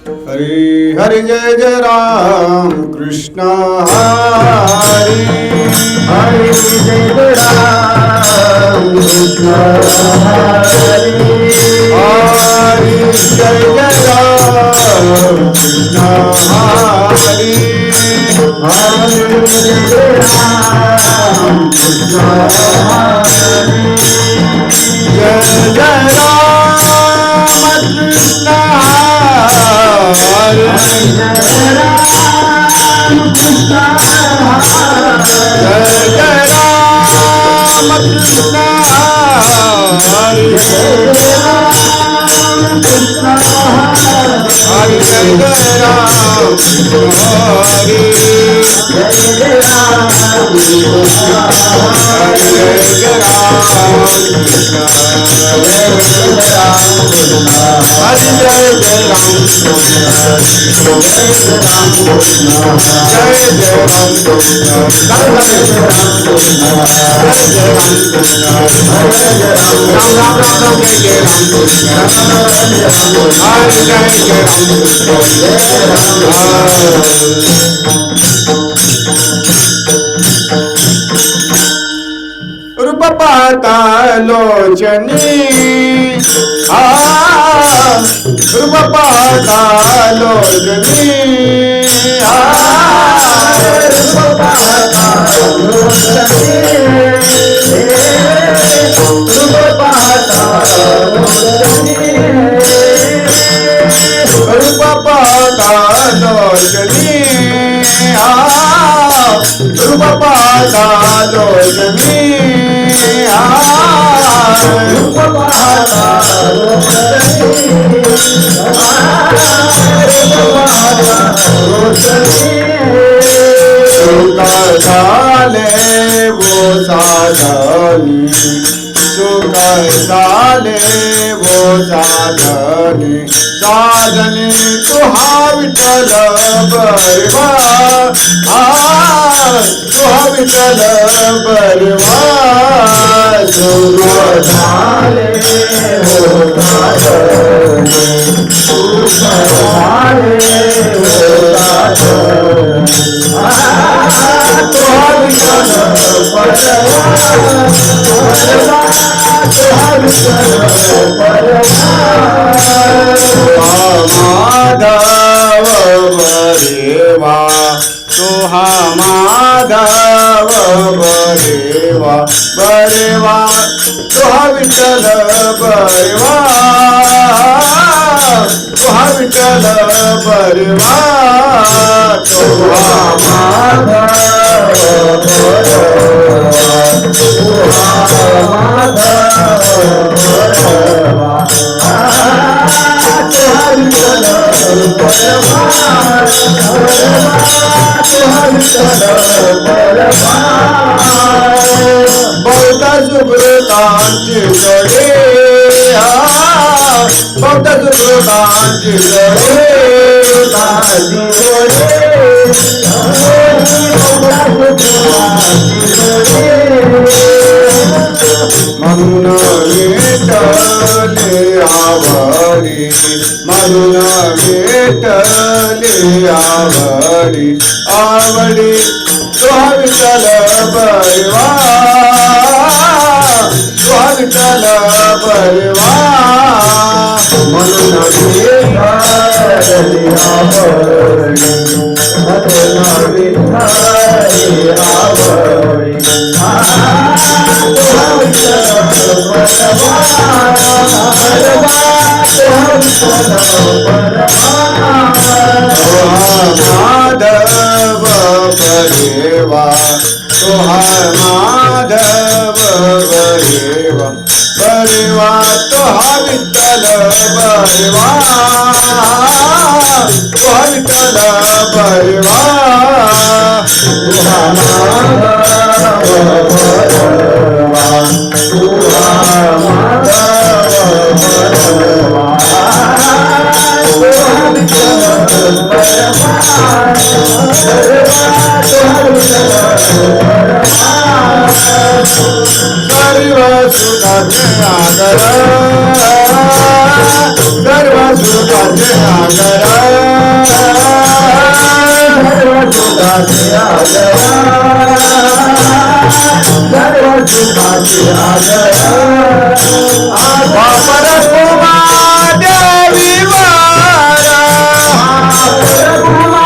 हरी हरि जय जय राम कृष्ण हरी हरि जय जय राम कृष्ण हरि हरि जय जय राम कृष्ण हरी हरि जय जय राम कृष्ण हरि जय जय राम कृष्ण हरी जय जय राम कृष्ण जय जय राम कृष्ण हरि जय जय राम हरि जय जय राम हरि जय जय राम कृष्ण हरि जय जय राम जय जय राम कृष्ण जय जय राम कृष्ण राम राम राम राम जय जय राम कृष्ण हरि जय जय राम कृष्ण रूप पाहता लोचनी रूप पाहता लोचनी रूप पाहता लोचनी रूप पाहता लोचनी झाले वो साधनी सुख झाले वो साधनी साधनी तुहा विठ्ठल बरवा तुहा विठ्ठल बरवा सुख झाले वो साधनी सुख झाले वो साधनी माधव बरेवा तुहा माधव बरेवा बरेवा तुहा विठ्ठल बरेवा तुहा विठ्ठल बरेवा तुहा माधव बौद्ध सुकृतांची गडे बौद्ध सुकृतांची गडे म्हणून भेटले आवडी म्हणून भेटले आवडी आवडी तुहा विठ्ठल बरवा तुहा विठ्ठल बरवा म्हणून भेटले आवडी माधव बरेवा तुहा माधव बरेवा बरेवा तुहा विठ्ठल बरेवा तुहा विठ्ठल बरेवा तुहा माधव बरेवा तुहा माधव बरेवा सर्व सुखाचे आगर सर्व सुखाचे आगर सुखाचे आगरा सर्व सुखाचे आगरा वापर कुमा देवी वारा कुमा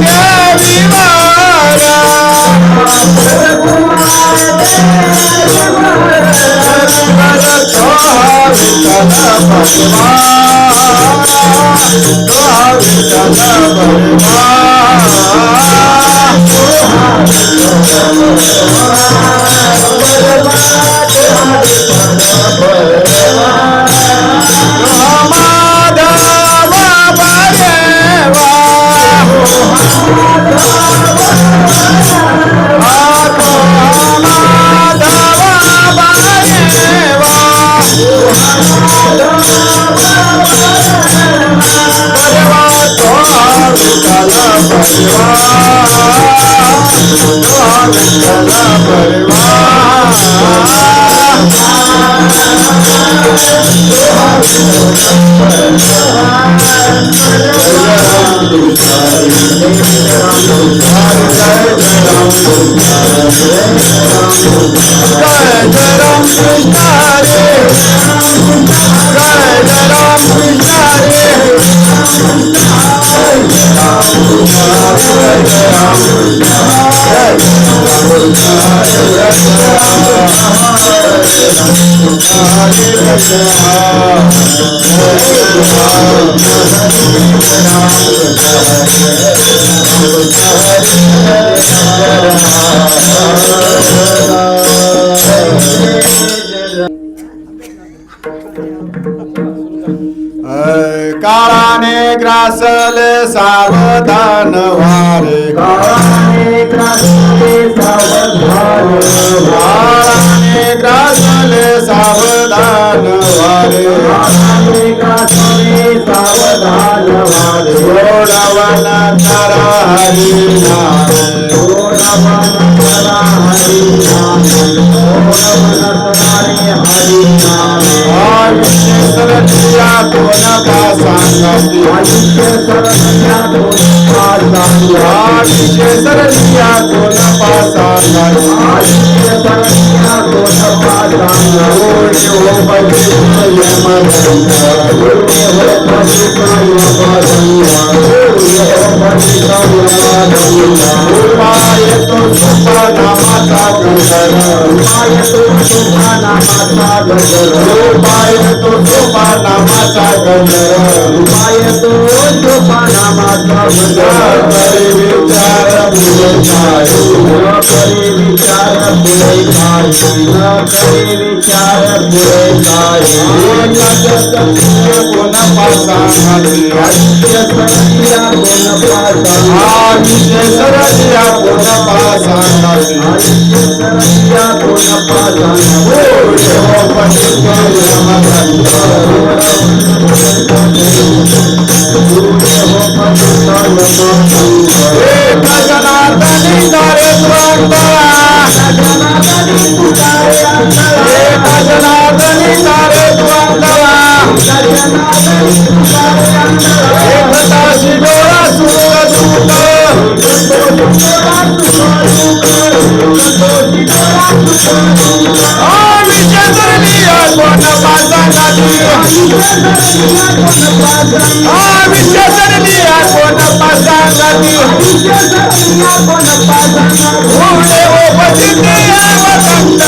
देवी वारा काळाने ग्रासले सावधान वारे काळाने ग्रासले सावधान काळाने ग्रासले सावधान वारे काळाने ग्रासले सावधान वारे सोडवन करा हरी नामे सोडवन करा हरी नामे सोडवन करारे हरी नामे आयुष्य सरजिया कोण पासांगती आयुष्य सरजिया कोण पासांगती आयुष्य सरजिया कोण पासांगती आयुष्य सरजिया कोण पासांगती हो पवित्र यमदंत हो पवित्र उपाय तो सुपा नामाचा गंधर उपाय तो सुपा नामाचा गंधर उपाय तो सुपा नामाचा गंधर उपाय तो सुपा नामाचा गंधर करे विचार पुढे काय करे विचार पुढे काय करे विचार पुढे काय कोण पासांगती आयुष्य सरजिया कोण पासांगती आयुष्य सरजिया कोण पासांगती आयुष्य सरजिया कोण पासांगती हो पवित्र यमदंत एक जनार्दनी तारे द्वंद्वा एक जनार्दनी तारे द्वंद्वा एकता शिडोळा सुखदूत आयुष्य सरलिया कोण पासांगती आयुष्य सरलिया कोण पासांगती उडे हो पतित यमदंत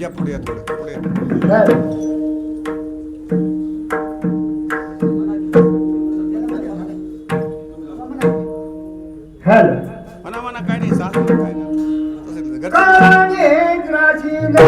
या पुढे या थोडं पुढे हॅलो म्हणा म्हणा काय नाही सासू काय नाही काळे ग्रासीले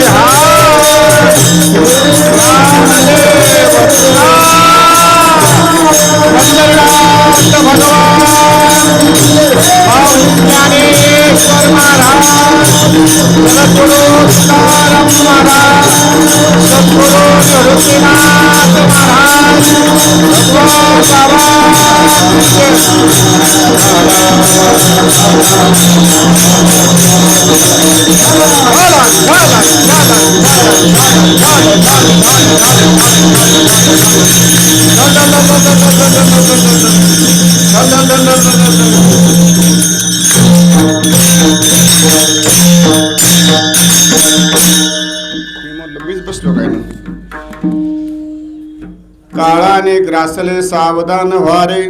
हा सद्गुरु निवृत्तीनाथ महाराज भगवान मीच बसलो काय ना. काळाने ग्रासले सावधान व्हारे,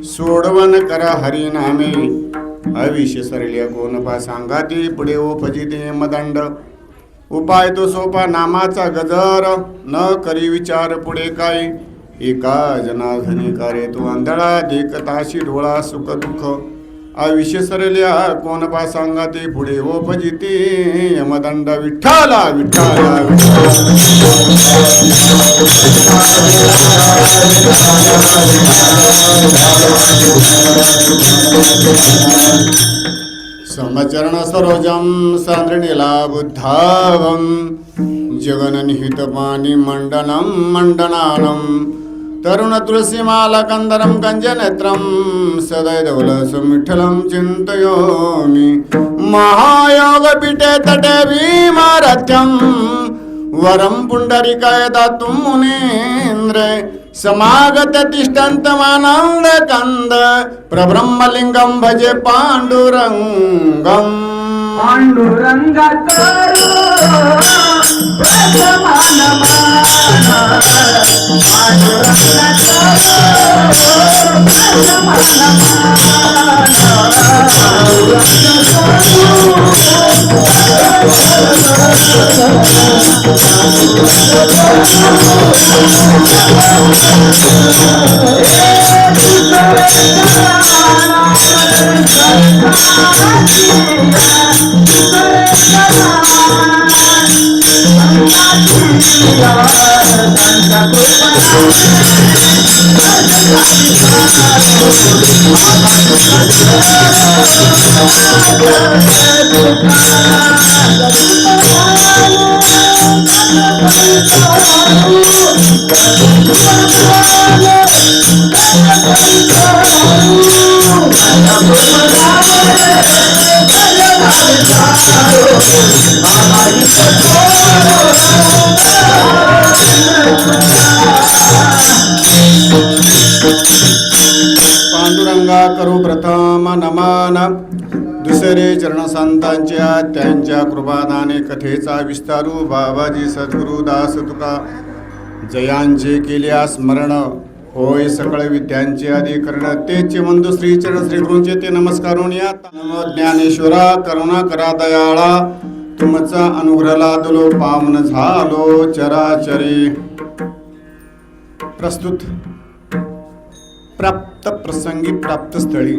सोडवन करा हरिनामे. अविष सरल्या कोणपा सांगाती, पुढे उपजिते मदंड. उपाय तो सोपा नामाचा गजर, न करी विचार पुढे काय. एका जनाधनी कार्य तो आंधळा, देखताशी डोळा सुख दुःख. अविष सरल्या कोणपा सांगाती, पुढे उपजिते यमदंड. विठ्ठला विठ्ठला समचरण सरोजम सांद्रणीला बुद्धावम. जगननिहितपाणी मंडनम मंडनानम. तरुण तुलसीमाला कंदरम गंजनेत्रम. सदैवलसं विठ्ठलं चिन्तयामि. महायोग पीठे तटे भीमारथ्यं. वरं पुंडरीकाय दातुं मुनीन्द्रे. समागत तिष्ठन्तमानन्द कंद. प्रब्रह्मलिंगं भजे पांडुरंगम. पांडुरंग करो प्रथमान मान. पांडुरंग करो प्रथमान पांडुरंगा करू प्रथम नमन. दुसरे चरण संतांच्या त्यांच्या कृपादाने कथेचा विस्तारू. बाबाजी सद्गुरु दास तुका जयांचे केल्या स्मरण. होय सकळ विद्यांचे अधिकरण. तेचे वंदू श्रीचरण श्री गुरूंचे ते नमस्कारून या. ज्ञानेश्वरा करुणा करा दयाळा. तुमचा अनुग्रह लादलो पावन झालो चराचरी. प्रस्तुत प्राप्त प्रसंगी प्राप्त स्थळी.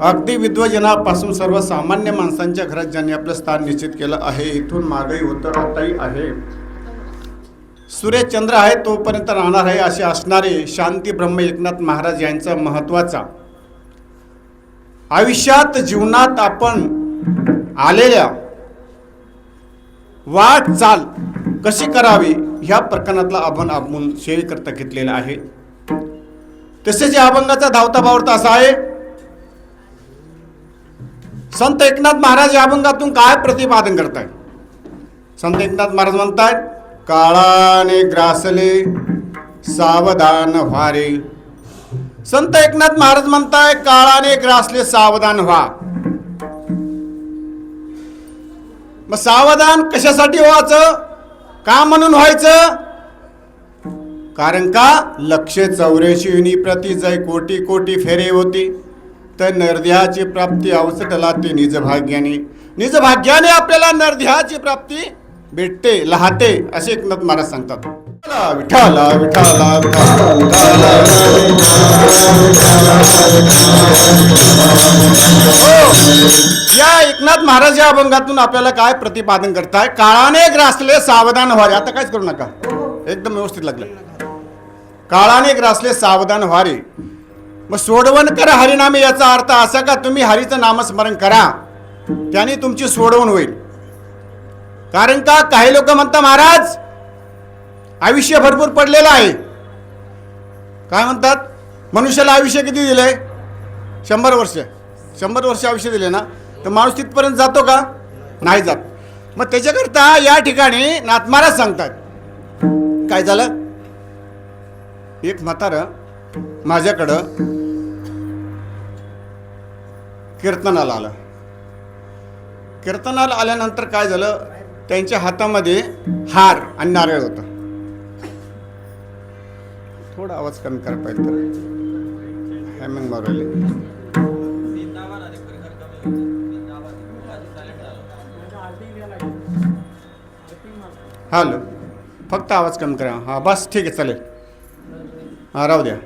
अगदी विद्वजनापासून सर्वसामान्य माणसांच्या घरात ज्यांनी आपलं स्थान निश्चित केलं आहे. इथून मागही होतं आताही आहे. सूर्य चंद्र आहे तोपर्यंत राहणार आहे असे असणारे शांती ब्रह्म एकनाथ महाराज यांचा महत्वाचा आयुष्यात जीवनात आपण आलेल्या वाट चाल कशी करावी ह्या प्रकरणातला आपण सेवेकरता घेतलेला आहे. तसेच या अभंगाचा धावता भावार्थ असा आहे. संत एकनाथ महाराज या अभंगातून काय प्रतिपादन करतायत. संत एकनाथ महाराज म्हणतायत, काळाने ग्रासले सावधान व्हारे. संत एकनाथ महाराज म्हणताय काळाने ग्रासले सावधान व्हा. मग सावधान कशासाठी व्हायचं, का म्हणून व्हायचं. कारण का 184 प्रति जय कोटी कोटी फेरे होती. तर नरदेहाची प्राप्ती अवसटला ते निजभाग्याने आपल्याला नरदेहाची प्राप्ती भेटते लहाते असे एकनाथ महाराज सांगतात. विठाला विठाला या एकनाथ महाराज या अभंगातून आपल्याला काय प्रतिपादन करताय. काळाने ग्रासले सावधान व्हारे. आता काहीच करू नका, एकदम व्यवस्थित लागलं. काळाने ग्रासले सावधान व्हारे. मग सोडवण करा हरिनामे. याचा अर्थ असा का तुम्ही हरीचं नामस्मरण करा, त्याने तुमची सोडवण होईल. कारण का काही लोक म्हणतात महाराज आयुष्य भरपूर पडलेलं आहे. काय म्हणतात, मनुष्याला आयुष्य किती दिलंय? 100 वर्ष. 100 वर्ष आयुष्य दिले ना, तर माणूस तिथपर्यंत जातो का? नाही जात. मग त्याच्याकरता या ठिकाणी नाथ महाराज सांगतात. काय झालं, एक म्हातारं माझ्याकडं कीर्तनाला आलं. कीर्तनाला आल्यानंतर काय झालं, त्यांच्या हातामध्ये हार आणि नारळ होता. थोडा आवाज कमी करा पाहिजे तर हॅमिंग मारले. हॅलो, फक्त आवाज कमी करा. हां बस ठीक आहे, चालेल. हां राहू द्या.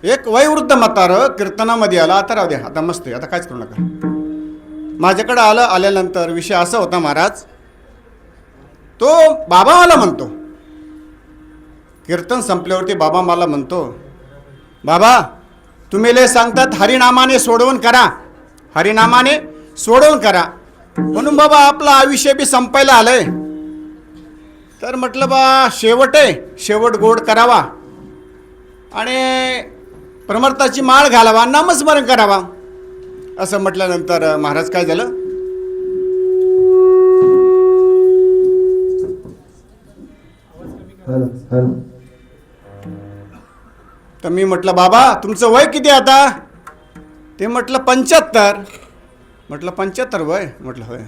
एक वयोवृद्ध म्हातारं कीर्तनामध्ये आला. आता राहू द्या, आता मस्त आहे, आता काहीच करू नका. माझ्याकडं आल्यानंतर विषय असा होता महाराज, तो बाबा मला म्हणतो, कीर्तन संपल्यावरती बाबा मला म्हणतो, बाबा तुम्ही लय सांगतात हरिनामाने सोडवून करा, हरिनामाने सोडवून करा. म्हणून बाबा आपलं आयुष्य बी संपायला आलंय. तर म्हटलं बा शेवट आहे, शेवट गोड करावा आणि प्रमर्ताची माळ घालावा, नामस्मरण करावा. असं म्हटल्यानंतर महाराज काय झालं, तर मी म्हटलं बाबा तुमचं वय किती आता? ते म्हटलं 75. म्हटलं 75 वय? म्हटलं होय.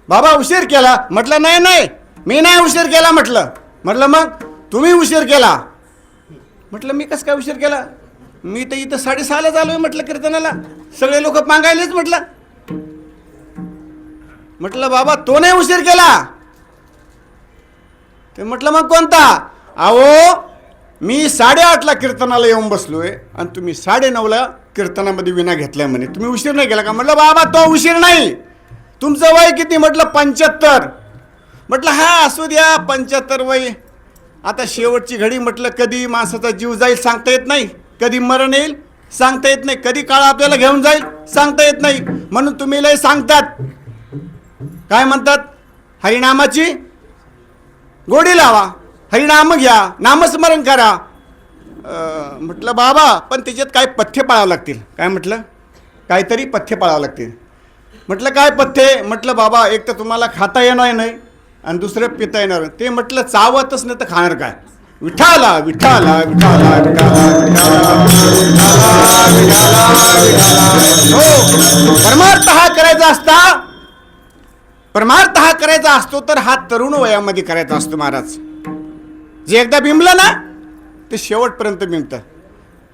बाबा उशीर केला? म्हटलं नाही नाही मी नाही उशीर केला. म्हटलं मग तुम्ही उशीर केला. म्हटलं मी कसं काय उशीर केला? मी तर इथं 6:30ला चालू आहे म्हटलं कीर्तनाला, सगळे लोक मागायलेच. म्हटलं बाबा तो नाही उशीर केला. ते म्हटलं मग कोणता? अहो मी 8:30ला कीर्तनाला येऊन बसलोय आणि तुम्ही 9:30ला कीर्तनामध्ये विना घेतलाय म्हणे, तुम्ही उशीर नाही केला का? म्हटलं बाबा तो उशीर नाही. तुमचं वय किती? म्हटलं 75. म्हटलं हा असू द्या 75 वय, आता शेवटची घडी. म्हटलं कधी माणसाचा जीव जाईल सांगता येत नाही, कधी मरण येईल सांगता येत नाही, कधी काळ आपल्याला घेऊन जाईल सांगता येत नाही. म्हणून तुम्ही लय सांगतात, काय म्हणतात, हरिनामाची गोडी लावा, हरिनाम घ्या, नामस्मरण करा. म्हटलं बाबा पण त्याच्यात काय पथ्य पाळावं लागतील. काय म्हटलं, काहीतरी पथ्य पाळावं लागतील. म्हटलं काय पथ्य? म्हटलं बाबा एक तर तुम्हाला खाता येणार नाही आणि दुसरं पिता येणार. ते म्हटलं चावतच नाही तर खाणार काय? विठाला विठाला विठाला हो, परमार्थ हा करायचा असता, परमार्थ हा करायचा असतो तर हा तरुण वयामध्ये करायचा असतो महाराज. जे एकदा बिंबलं ना ते शेवटपर्यंत बिंबतं.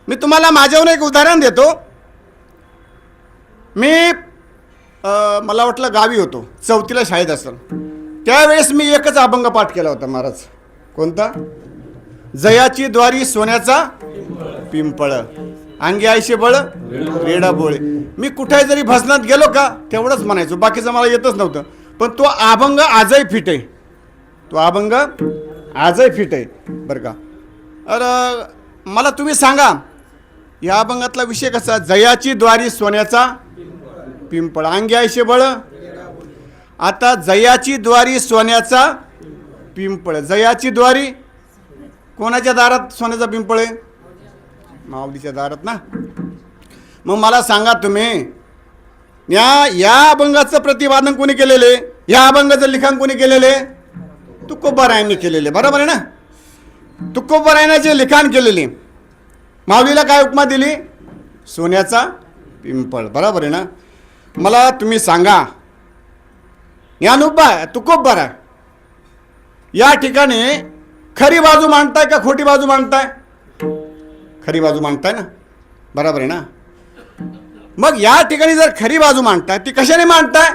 मी तुम्हाला माझ्यावर एक उदाहरण देतो. मी मला वाटलं गावी होतो, 4थीला शाळेत असेल, त्यावेळेस मी एकच अभंग पाठ केला होता महाराज. कोणता? जयाची द्वारी सोन्याचा पिंपळ, अंगी आयशे बळ रेडा बोळे. मी कुठे जरी भजनात गेलो का तेवढंच म्हणायचो, बाकीचं मला येतच नव्हतं. पण तो अभंग आजही फिट आहे, तो अभंग आजही फिट आहे बरं का. अरे मला तुम्ही सांगा या अभंगातला विषय कसा? जयाची द्वारी सोन्याचा पिंपळ, अंगी आयशे बळ. आता जयाची द्वारी सोन्याचा पिंपळ, जयाची द्वारी कोणाच्या दारात सोन्याचा पिंपळ आहे? माऊलीच्या दारात ना. मग मला सांगा तुम्ही, या अभंगाचं प्रतिपादन कोणी केलेले, या अभंगाचं लिखाण कोणी केलेले? तुकोबारायांनी केलेले, बरोबर आहे ना. तुकोबारायांनी जे लिखाण केलेले, माऊलीला काय उपमा दिली? सोन्याचा पिंपळ, बरोबर आहे ना. मला तुम्ही सांगा, ज्ञानोबा तुकोबाराय या ठिकाणी खरी बाजू मांडताय का खोटी बाजू मांडताय? खरी बाजू मांडताय ना, बरोबर आहे ना. मग या ठिकाणी जर खरी बाजू मांडताय ती कशाने मांडताय?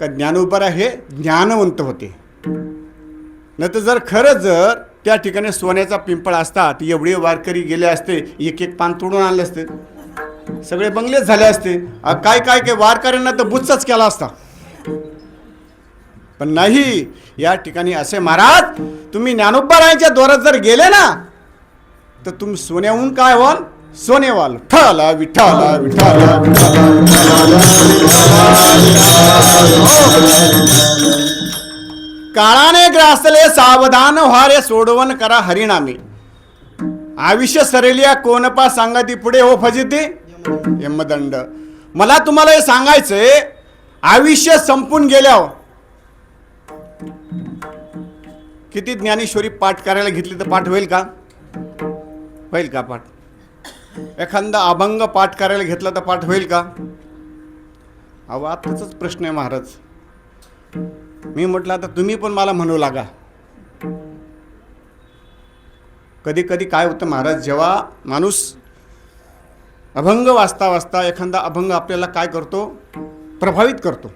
का ज्ञानोबा हे ज्ञानवंत होते. नाही तर जर खरं जर त्या ठिकाणी सोन्याचा पिंपळ असता तर एवढे वारकरी गेले असते, एक एक पान तोडून आणले असते, सगळे बंगलेच झाले असते. काय काय काय वारकऱ्यांना तर बुच्चाच केला असता. पण नाही, या ठिकाणी असे महाराज तुम्ही ज्ञानोबारायांच्या द्वारात जर गेले ना तर तुम्ही सोन्याहून काय व्हाल? सोनेवाल विठ्ठला विठ्ठला विठ्ठला काळाने ग्रासले सावधान व्हारे सोडवण करा हरिनामी आयुष्य सरेलिया कोणपा सांगाती पुढे हो फजिती यमदंड. मला तुम्हाला हे सांगायचंय, आयुष्य संपून गेल्यावर किती ज्ञानेश्वरी पाठ करायला घेतली तर पाठ होईल का? होईल का पाठ? एखादा अभंग पाठ करायला घेतला तर पाठ होईल का? अहो आताच प्रश्न आहे महाराज. मी म्हटलं आता तुम्ही पण मला म्हणू लागा. कधी कधी काय होतं महाराज, जेव्हा माणूस अभंग वाचता वाचता एखादा अभंग आपल्याला काय करतो, प्रभावित करतो.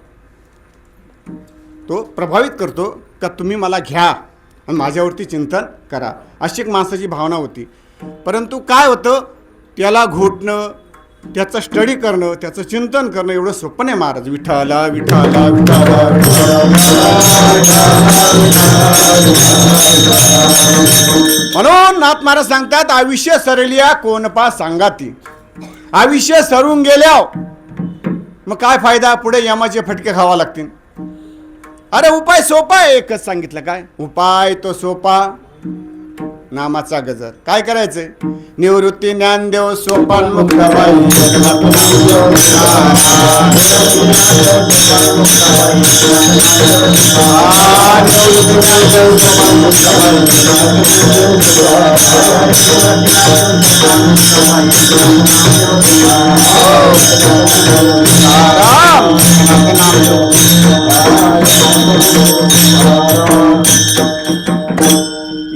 तो प्रभावित करतो का तुम्ही मला घ्या आणि माझ्यावरती चिंतन करा, अशी एक माणसाची भावना होती. परंतु काय होतं, त्याला घोटणं, त्याचं स्टडी करणं, त्याचं चिंतन करणं एवढं सोपं नाही महाराज. विठ्ठला विठ्ठला विठ्ठला म्हणून नाथ महाराज सांगतात, आयुष्य सरलिया कोणपा सांगाती. आयुष्य सरून गेल्यावर मग काय फायदा, पुढे यमाचे फटके खावा लागतील. अरे उपाय सोपा आहे, एकच सांगितलं. काय उपाय? तो सोपा नामाचा गजर. काय करायचंय? निवृत्ती ज्ञानदेव सोपान मुक्ताबाई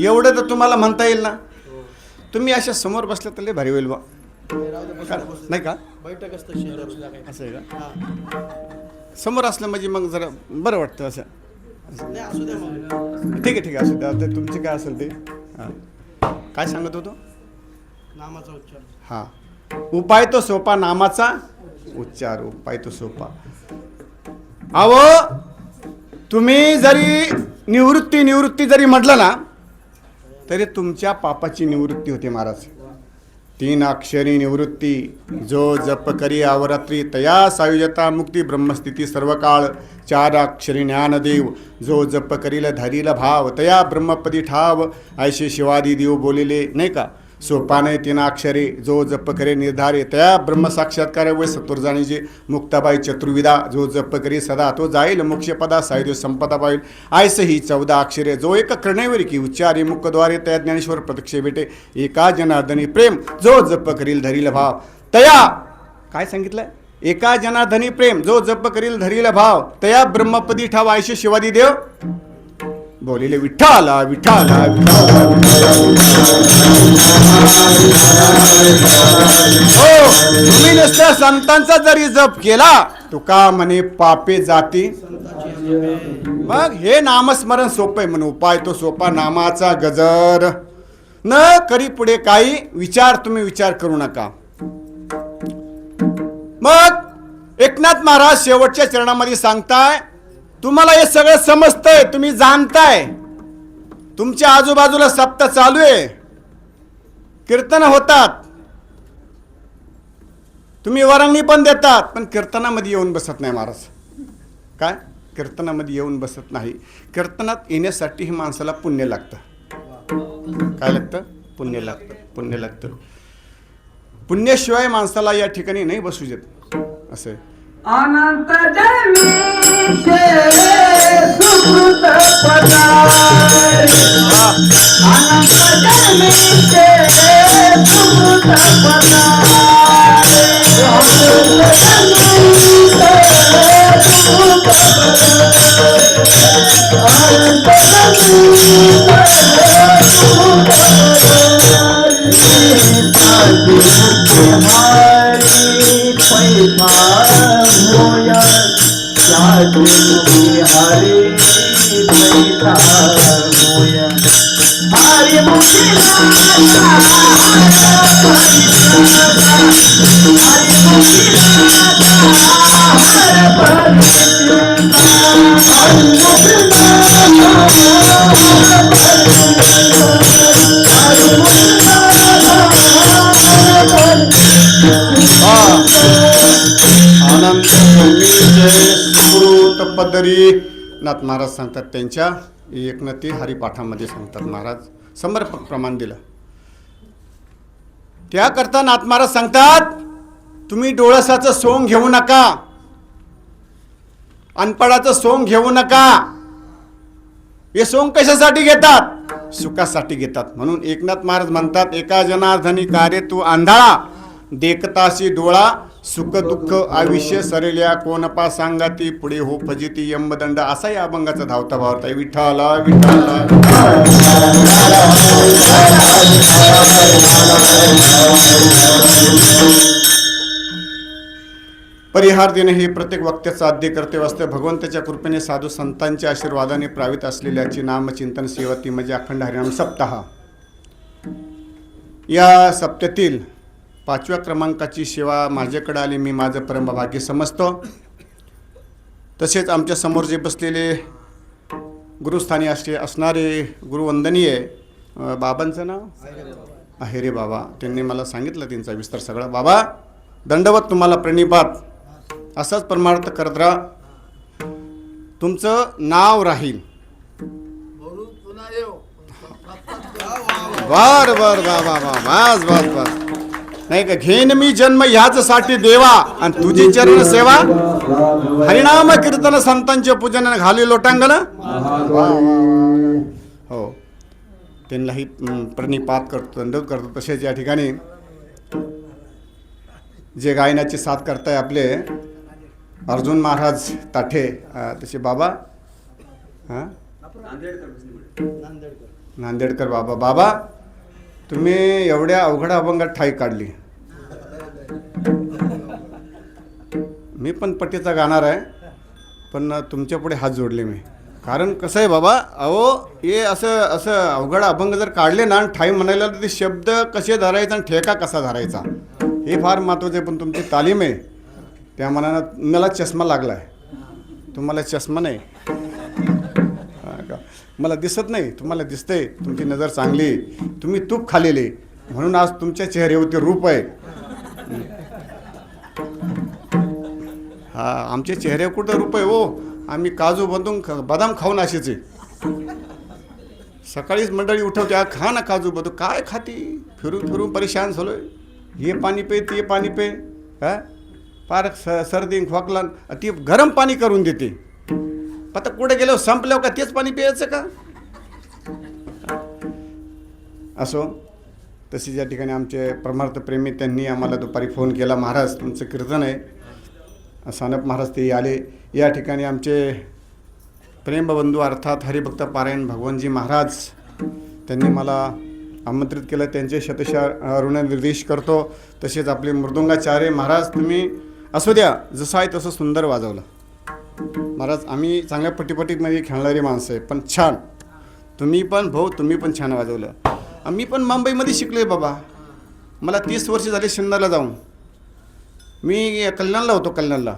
एवढं तर तुम्हाला म्हणता येईल ना. तुम्ही अशा समोर बसल्या तर लय भारी होईल बा. नाही का? बैठक असतं असं आहे का? समोर असलं म्हणजे मग जरा बरं वाटतं असं. ठीक आहे असू द्या. ते तुमचे काय असेल ते. हां काय सांगत होतो? नामाचा उच्चार. हां उपाय तो सोपा नामाचा उच्चार. उपाय तो सोपा. अहो तुम्ही जरी निवृत्ती जरी म्हटलं ना तरी तुमच्या पापाची निवृत्ती होते महाराज. 3 अक्षरी निवृत्ती. जो जप करी अवरात्री तया सायुजता मुक्ती ब्रह्मस्थिती सर्व काळ. 4 अक्षरी ज्ञानदेव. जो जप करील धरील भाव तया ब्रह्मपदी ठाव. ऐशे शिवादी देव बोलिले नाही का. सोपाने 3 अक्षरे. जो जप करे निर्धारे तया ब्रह्म साक्षात्कार वय सत्वर जाणीजे. मुक्ताबाई चतुर्विदा. जो जप करी सदा तो जाईल मोक्षपदा सायुज्य संपदा पाहिल. ऐसे ही 14 अक्षरे. जो एक करणेवरी की उच्चारी मुखद्वारे तया ज्ञानेश्वर प्रत्यक्ष भेटे. एका जनार्दनी प्रेम. जो जप करील धरील भाव तया काय सांगितलंय? एका जनार्दनी प्रेम. जो जप करील धरील भाव तया ब्रह्मपदी ठाव. ऐशे शिवादी देव बोलिले विठ्ठला विठ्ठला हो. तुम्ही नुसतं संतांचा जरी जप केला तुका म्हणे पापे जाती. मग हे नामस्मरण सोपं आहे म्हणून. उपाय तो सोपा नामाचा गजर. न करी पुढे काही विचार तुम्ही विचार करू नका. मग एकनाथ महाराज शेवटच्या चरणामध्ये सांगताय, तुम्हाला हे सगळं समजतंय, तुम्ही जाणताय, तुमच्या आजूबाजूला सप्ताह चालू आहे, कीर्तन होतात, तुम्ही वरंगणी पण देतात, पण कीर्तनामध्ये येऊन बसत नाही महाराज. काय? कीर्तनामध्ये येऊन बसत नाही. कीर्तनात येण्यासाठी ही माणसाला पुण्य लागतं. काय लागतं? पुण्य लागतं. पुण्य लागतं. पुण्याशिवाय माणसाला या ठिकाणी नाही बसू देत. असं अनंत जन्मीचे सुकृत पदारी. अनंत जन्मीचे सुकृत पदारी. अनंत जन्मीचे सुकृत पदारी. अनंत जन्मीचे सुकृत पदारी. पैसा मोया साधु हरे पैसा मोया हरे मुखी हरे पदरी नाथ महाराज सांगतात त्यांच्या एकनती हरिपाठामध्ये सांगतात. महाराज समर्पक प्रमाण दिलं. त्याकरता नाथ महाराज सांगतात तुम्ही डोळसाचं सोंग घेऊ नका, अनपडाचं सोंग घेऊ नका. हे सोंग कशासाठी घेतात? सुखासाठी घेतात. म्हणून एकनाथ महाराज म्हणतात एका जनार्दनी कार्य तू आंधळा, देखताशी डोळा, सुख दुःख आयुष्य सरेल्या कोणपा सांगाती, पुढे हो फजिती यमदंड. असा या अभंगाचा धावता भावार्थ आहे. विठ्ठला विठ्ठला. परिहार देणे हे प्रत्येक वाक्याचं आद्य कर्तव्य असते. भगवंताच्या कृपेने साधू संतांच्या आशीर्वादाने प्रावित असलेल्याची नामचिंतन सेवा ती म्हणजे अखंड हरिनाम सप्ताह. या सप्त्यातील 5व्या क्रमांकाची सेवा माझ्याकडे आली. मी माझं परमभाग्य समजतो. तसेच आमच्या समोर जे बसलेले गुरुस्थानी असणारे गुरुवंदनीय बाबांचं नाव अहेरे बाबा, त्यांनी मला सांगितलं त्यांचा विस्तार सगळा. बाबा दंडवत तुम्हाला प्रणिपात. असंच परमार्थ करत राहा, तुमचं नाव राहील. बर बर बाबा बस बस बस. नाही का घेन मी जन्म ह्याचसाठी देवा आणि तुझी चरण सेवा, हरिनाम कीर्तन संतांचे पूजन घाली लोटांगण. हो त्यांनाही प्रणिपात करतो, दंडवत करतो. तसेच या ठिकाणी जे गायनाची साथ करताय आपले अर्जुन महाराज ताठे, तसे बाबा नांदेडकर बाबा. बाबा तुम्ही एवढ्या अवघड अभंगात ठाई काढली. मी पण पट्टीचा गाणार आहे, पण तुमच्या पुढे हात जोडले मी. कारण कसं आहे बाबा, अहो हे असं अवघड अभंग जर काढले ना ठाई म्हणायला, तर ते शब्द कसे धरायचा आणि ठेका कसा धरायचा हे फार महत्त्वाचं आहे. पण तुमची तालीम आहे त्या मनानं मला चष्मा लागला आहे. तुम्हाला चष्मा नाही, मला दिसत नाही, तुम्हाला दिसतंय. तुमची नजर चांगली, तुम्ही तूप खाल्लेले म्हणून आज तुमच्या चेहऱ्यावरती रूप आहे. हा आमच्या चेहऱ्यावर कुठं रूप आहे हो? आम्ही काजू बदाम खाऊन असेच आहे. सकाळीच मंडळी उठवते खा ना काजू बदाम. काय खाती? फिरून फिरून परेशान झालोय. हे पाणी पे ते पाणी पे. हा फार सर्दी खोकला. ती गरम पाणी करून देते. आता कुठे गेलो संपल्यावर का तेच पाणी प्यायचं का? असो. तसेच या ठिकाणी आमचे परमार्थ प्रेमी त्यांनी आम्हाला दुपारी फोन केला, महाराज तुमचं कीर्तन आहे. सानप महाराज ते आले. या ठिकाणी आमचे प्रेमबंधू अर्थात हरिभक्त पारायण भगवानजी महाराज त्यांनी मला आमंत्रित केलं. त्यांचे शतशः ऋणनिर्देश करतो. तसेच आपले मृदुंगाचार्य महाराज, तुम्ही असू द्या जसं आहे तसं सुंदर वाजवलं महाराज. आम्ही चांगल्या पटीपटीमध्ये खेळणारी माणसं आहे, पण छान. तुम्ही पण भाऊ तुम्ही पण छान वाजवलं. मी पण मुंबईमध्ये शिकले बाबा. मला 30 वर्ष झाले शिन्नरला जाऊन. मी कल्याणला होतो. कल्याणला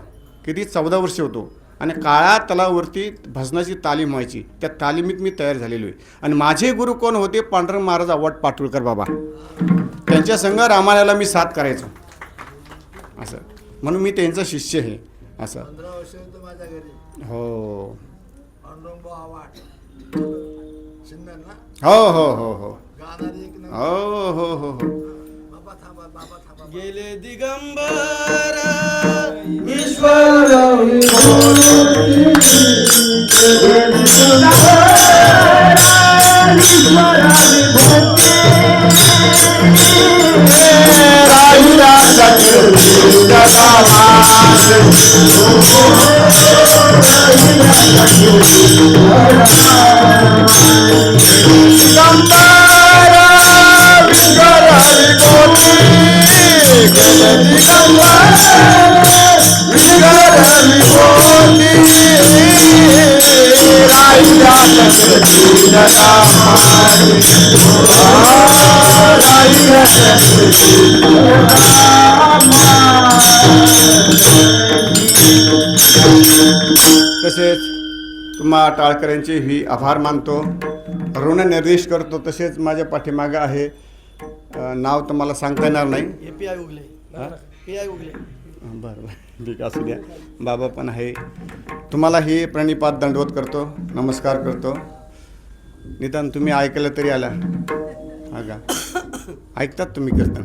किती 14 वर्ष होतो. आणि काळा तलावरती भजनाची तालीम व्हायची. त्या तालिमीत मी तयार झालेलो आहे. आणि माझे गुरु कोण होते? पांडुरंग महाराज अवट पाटुळकर बाबा. त्यांच्या संग रामायणाला मी साथ करायचो असं. म्हणून मी त्यांचा शिष्य आहे असं. 15 वर्ष होतो माझ्या घरी. हो पांडुरंग आवाट सिन्नर ना. हो हो हो हो गाणारे एक नंबर. हो हो हो हो. बाबा थांबा. गेले दिगंबर ईश्वर तसेच तुम्हा टाळकऱ्यांचे ही आभार मानतो, ऋणनिर्देश करतो. तसेच माझ्या पाठीमागं आहे, नाव तुम्हाला सांगता येणार नाही. पी आय उगले. बरं बरं ठीक असू द्या. बाबा पण आहे. तुम्हाला हे प्रणिपात दंडवत करतो, नमस्कार करतो. निदान तुम्ही ऐकलं तरी आला हा का? ऐकतात तुम्ही कीर्तन?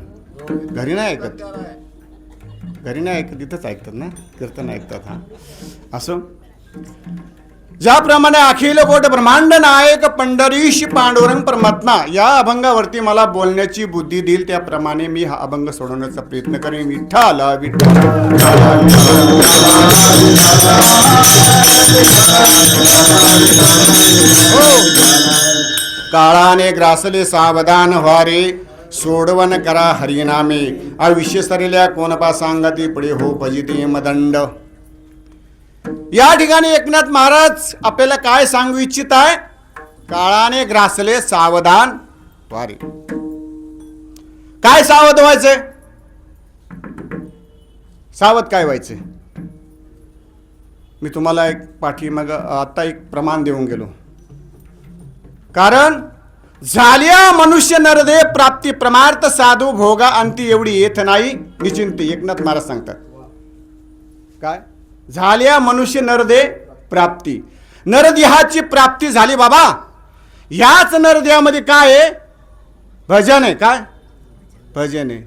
घरी नाही ऐकत? घरी नाही ऐकत, इथंच ऐकतात ना कीर्तन ऐकतात. हां असो. ज्याप्रमाणे अखिल कोट ब्रह्मांड नायक पंढरीश पांडुरंग परमात्मा या अभंगावरती मला बोलण्याची बुद्धी देईल, त्याप्रमाणे मी हा अभंग सोडवण्याचा प्रयत्न करेन. विठ्ठल विठ्ठल काळाने ग्रासले सावधान व्हारे, सोडवन करा हरिनामे. आयुष्य सरिल्या कोणपा सांगती पुढे हो भजिते मदंड. या ठिकाणी एकनाथ महाराज आपल्याला काय सांगू इच्छित आहे? काळाने ग्रासले सावधान व्हारे. काय सावध व्हायचंय? सावध काय व्हायचंय? मी तुम्हाला एक पाठीमाग आता एक प्रमाण देऊन गेलो. कारण झाल्या मनुष्य नरदे प्राप्ती प्रमार्थ साधू भोगा अंती एवढी येत नाही निश्चिंती. एकनाथ महाराज सांगतात काय? झाल्या मनुष्य नरदे प्राप्ती. नरदेहाची प्राप्ती झाली बाबा. याच नरदेहामध्ये काय आहे? भजन आहे. काय भजन आहे?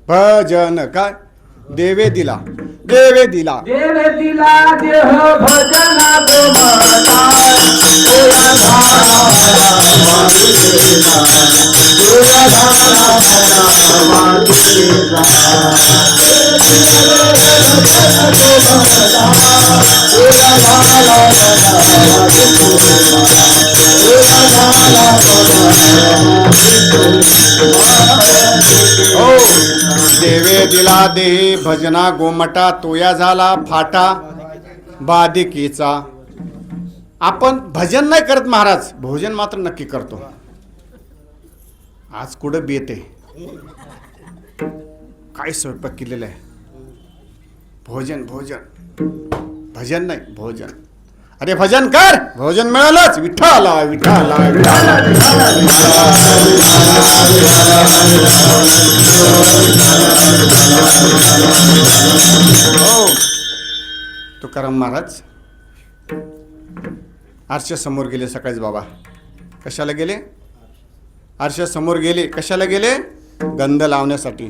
भजन. काय? देवे दिला, देवे दिला, देवे दिला देह भजना गोमाता, गोया धारा हो देवे दिला देह भजना गोमटा, तोया झाला फाटा बाधिकेचा. आपण भजन नाही करत महाराज, भोजन मात्र नक्की करतो. आज कुठं बेते काय स्वयंपाक केलेला आहे? भोजन भोजन भजन नाही भोजन. अरे भजन कर, भोजन मिळालंच. विठ्ठल विठ्ठल हो. तुकाराम महाराज आरशा समोर गेले सकाळीच बाबा. कशाला गेले? आरशा समोर गेले. कशाला गेले? गंध लावण्यासाठी.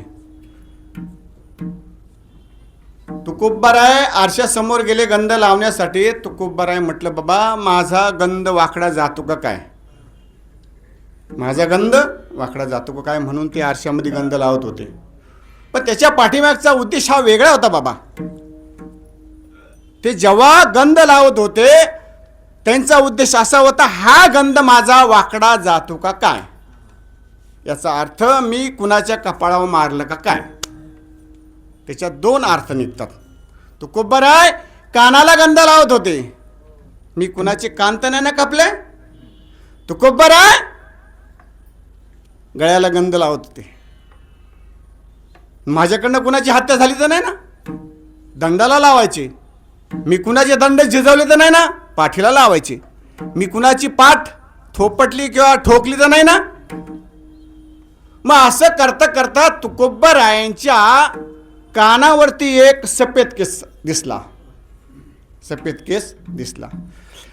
तुकोबाराय आरशा समोर गेले गंध लावण्यासाठी. तुकोबाराय म्हटलं बाबा माझा गंध वाकडा जातो का काय? माझा गंध वाकडा जातो का काय म्हणून ते आरशामध्ये गंध लावत होते. पण त्याच्या पाठीमागचा उद्देश हा वेगळा होता बाबा. ते जेव्हा गंध लावत होते त्यांचा उद्देश असा होता, हा गंध माझा वाकडा जातो का काय? याचा अर्थ मी कुणाच्या कपाळावर मारलं का काय? त्याच्यात दोन अर्थ निघतात. तुकोबाराय कानाला गंध लावत होते. मी कुणाचे कान तर नाही ना कापले. तुकोबाराय गळ्याला गंध लावत होते. माझ्याकडनं कुणाची हत्या झाली तर नाही ना, दंडाला लावायचे. मी कुणाचे दंड झिजवले तर नाही ना, पाठीला लावायचे. मी कुणाची पाठ थोपटली किंवा ठोकली तर नाही ना. मग असं करता करता तुकोबारायांच्या कानावरती एक सफेद केस दिसला. सफेद केस दिसला.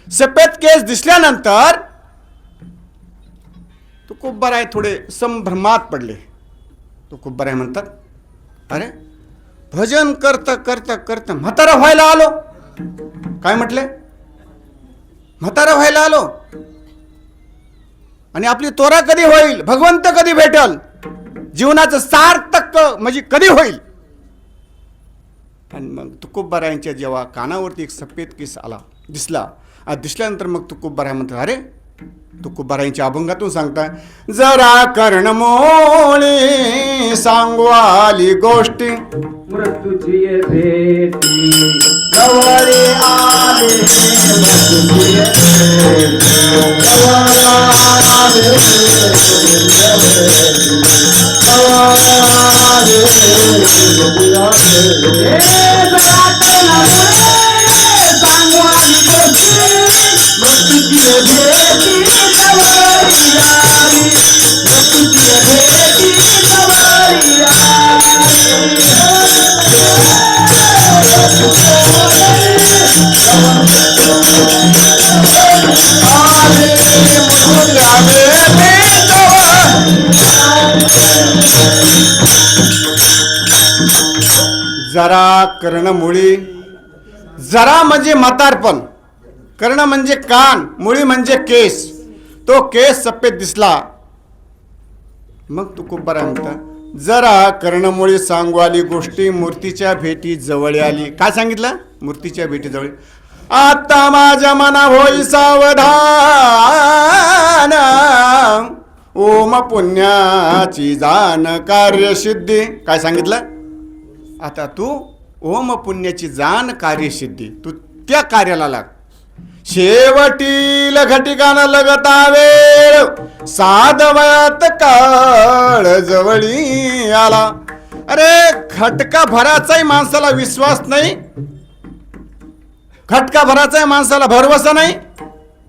सफेद केस दिसल्यानंतर तुकोबाराय थोडे संभ्रमात पडले. तुकोबाराय म्हणतात, अरे भजन करता करता करता म्हातारा व्हायला आलो. काय म्हटले? म्हातारा व्हायला आलो. आणि आपली तोरा कधी होईल? भगवंत कधी भेटल? जीवनाचं सार्थक म्हणजे कधी होईल? आणि मग तुकोबारायांच्या जेव्हा कानावरती एक सफेद केस आला दिसला. दिसल्यानंतर मग तुकोबाराय म्हणतात, अरे तुकोबारायांच्या अभंगातून सांगता, जरा कर्णमोळे सांगू आली गोष्टी, मृत्यूची भेटी जवळे आले, मृत्यूची भेटी जवळ आले, जरा कर्णमुळी, जरा म्हणजे म्हातारपण, कर्ण म्हणजे कान, मुळी म्हणजे केस. तो केस सफेद दिसला मग तुकोबाराय म्हणता, जरा कर्णमुळी सांगू आली गोष्टी, मूर्तीच्या भेटी जवळ आली. काय सांगितलं? मूर्तीच्या भेटी जवळ. आता माझ्या मना होई सावधान, ओम पुण्याची जाण कार्यसिद्धी. काय सांगितलं? आता तू ओम पुण्याची जाण कार्यसिद्धी, तू त्या कार्याला लाग. शेवटील घटिकानं लगता वेळ, साधवयात काळ जवळी आला. अरे खटका भराचाही माणसाला विश्वास नाही, खटका भराचाही माणसाला भरवसा नाही.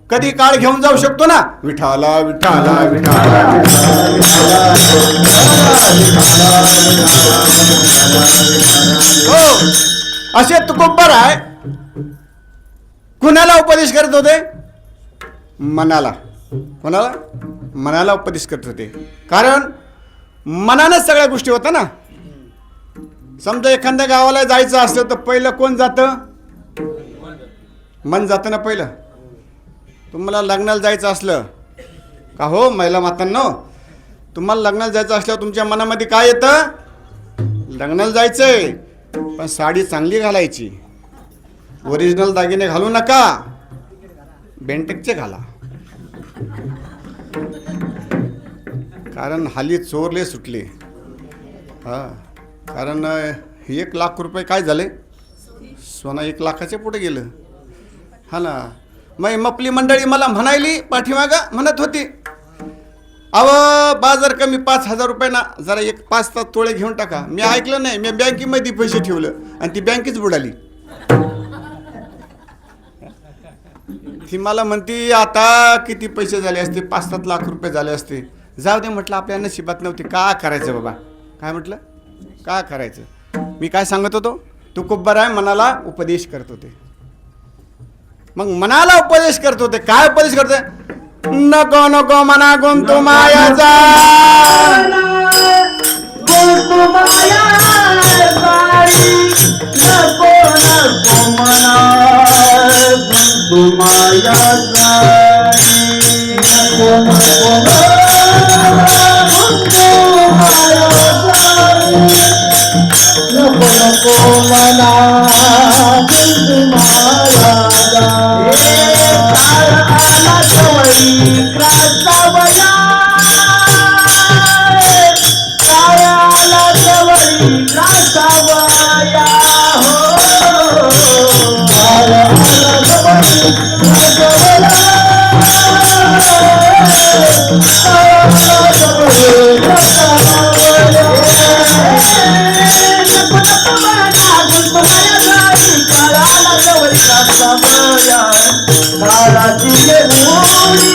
कधी काळ घेऊन जाऊ शकतो ना. विठाला विठाला विठाला हो, असे तुकोबाराय कुणाला उपदेश करत होते? मनाला. कोणाला? मनाला उपदेश करत होते. कारण मनानंच सगळ्या गोष्टी होत्या ना. समजा एखाद्या गावाला जायचं असलं तर पहिलं कोण जातं? मन जातं ना पहिलं. तुम्हाला लग्नाला जायचं असलं का हो महिला मातांनो, तुम्हाला लग्नाला जायचं असल्यावर तुमच्या मनामध्ये काय येतं? लग्नाला जायचंय पण साडी चांगली घालायची, ओरिजिनल दागिने घालू नका, बेंटेकचे घाला. कारण हल्ली चोरले सुटले. हां, कारण 1 लाख रुपये काय झाले? सोनं 1 लाखाच्या पुढे गेलं. हा ना. मग मपली मंडळी मला म्हणायली पाठीमागं म्हणत होती, अव बाजार कमी 5,000 रुपये ना, जरा 5 तोळे घेऊन टाका. मी ऐकलं नाही, मी बँकेमध्ये पैसे ठेवलं आणि ती बँकेच बुडाली. ती मला म्हणती आता किती पैसे झाले असते? 5-7 लाख रुपये झाले असते. जाऊ दे म्हटलं, आपल्या नशिबात नव्हते. का करायचं बाबा? काय म्हटलं? का करायचं? मी काय सांगत होतो? तुकोबाराय मनाला उपदेश करत होते. मग मनाला उपदेश करत होते. काय उपदेश करते? नको नको मना गुंतू मायाचा, गुंतू माया जाळी, नको नको मना गुंतू माया जाळी, नको नको गुंतू माया जाळी, नको नको मना गुंतू माया जाळी. काळ आला जवळी ग्रासावया, काळ आला जवळी ग्रासावया हो, काळ आला जवळी ग्रासावया, काळाची गोळी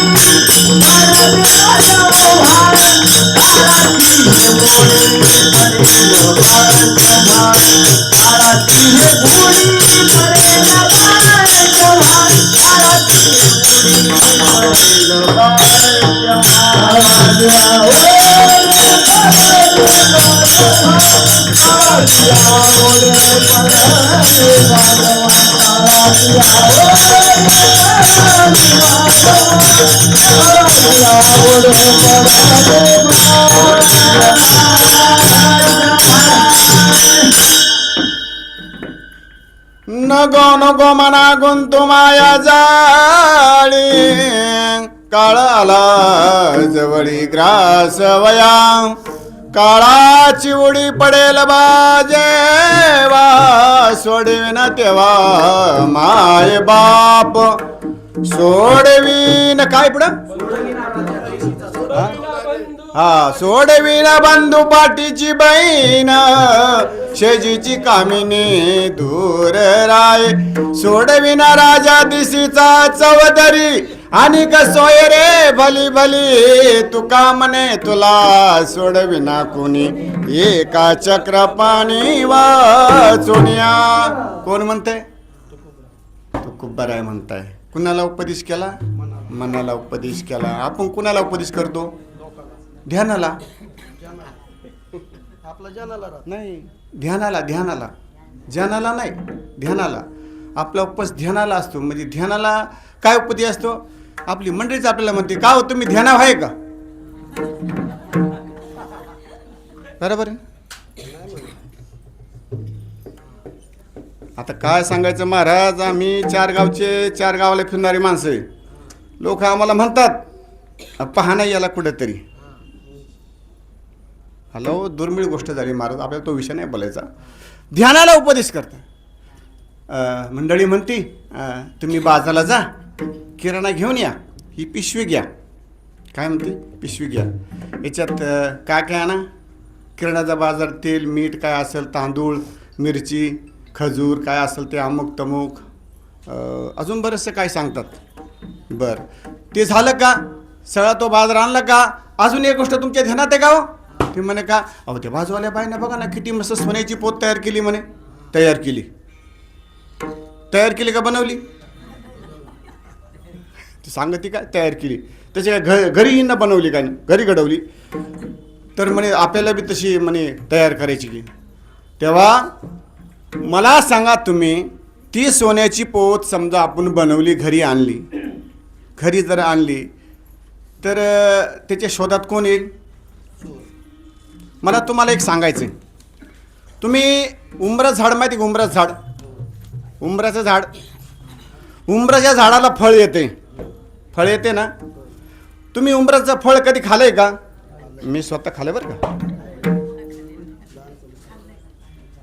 नको नको मना गुंतू माया जाळी, काळाला जवळी ग्रासवया, काळाची उडी पडेल बाजेवा, सोडविन तेव्हा माय बाप, सोडविन काय पुढं? हा, सोडविन बंधू पाठीची बहीण, शेजीची कामिनी दूर राय, सोडविन राजा दिसीचा चौधरी, आणि कसोय रे भली भली, तुका म्हणे तुला सोडविना कोणी, एका चक्र पाणी वाचुनिया. कोण म्हणते? तुकोबाराय म्हणताय. कुणाला उपदेश केला? मनाला उपदेश केला. आपण कुणाला उपदेश करतो? ध्यानाला. आपला जनाला नाही, ध्यानाला. ध्यानाला ध्यानाला नाही, ध्यानाला. आपला उपवास ध्यानाला असतो. म्हणजे ध्यानाला काय उपती असतो? आपली मंडळीच आपल्याला म्हणते, का हो तुम्ही ध्यानावर आहे का? बरोबर आहे. आता काय सांगायचं महाराज, आम्ही 4 गावचे 4 गावाला फिरणारी माणसं आहे. लोक आम्हाला म्हणतात पहा नाही याला कुठेतरी. हॅलो, दुर्मिळ गोष्ट झाली महाराज, आपल्याला तो विषय नाही बोलायचा. ध्यानाला उपदेश करता. मंडळी म्हणती तुम्ही बाजारला जा, किराणा घेऊन या, ही पिशवी घ्या. काय म्हणते? पिशवी घ्या. याच्यात काय काय आणा? किराणाचा बाजार, तेल, मीठ काय असेल, तांदूळ, मिरची, खजूर काय असेल ते, अमुक तमुक, अजून बरेचसे काय सांगतात. बरं, ते झालं का? सगळा तो बाजार आणला का? अजून एक गोष्ट तुमच्या ध्यानात आहे का हो? ते म्हणे का? अहो ते बाजूवाल्या बाईंना बघा ना, किती मस्त सोन्याची पोत तयार केली म्हणे. तयार केली का बनवली? ती सांगते काय तयार केली? त्याची काय घरी हिंना बनवली काय? घरी घडवली. तर म्हणे आपल्याला बी तशी म्हणे तयार करायची की. तेव्हा मला सांगा तुम्ही, ती सोन्याची पोत समजा आपण बनवली, घरी आणली, घरी जर आणली तर त्याच्या शोधात कोण येईल? मला तुम्हाला एक सांगायचं आहे. तुम्ही उंबराचं झाड माहिती का? उंबराचं झाड, उंबराचं झाड, उंबराच्या झाडाला फळ येते ना. तुम्ही उंबराचं फळ कधी खाल्लंय का? मी स्वतः खाल्लं बरं का.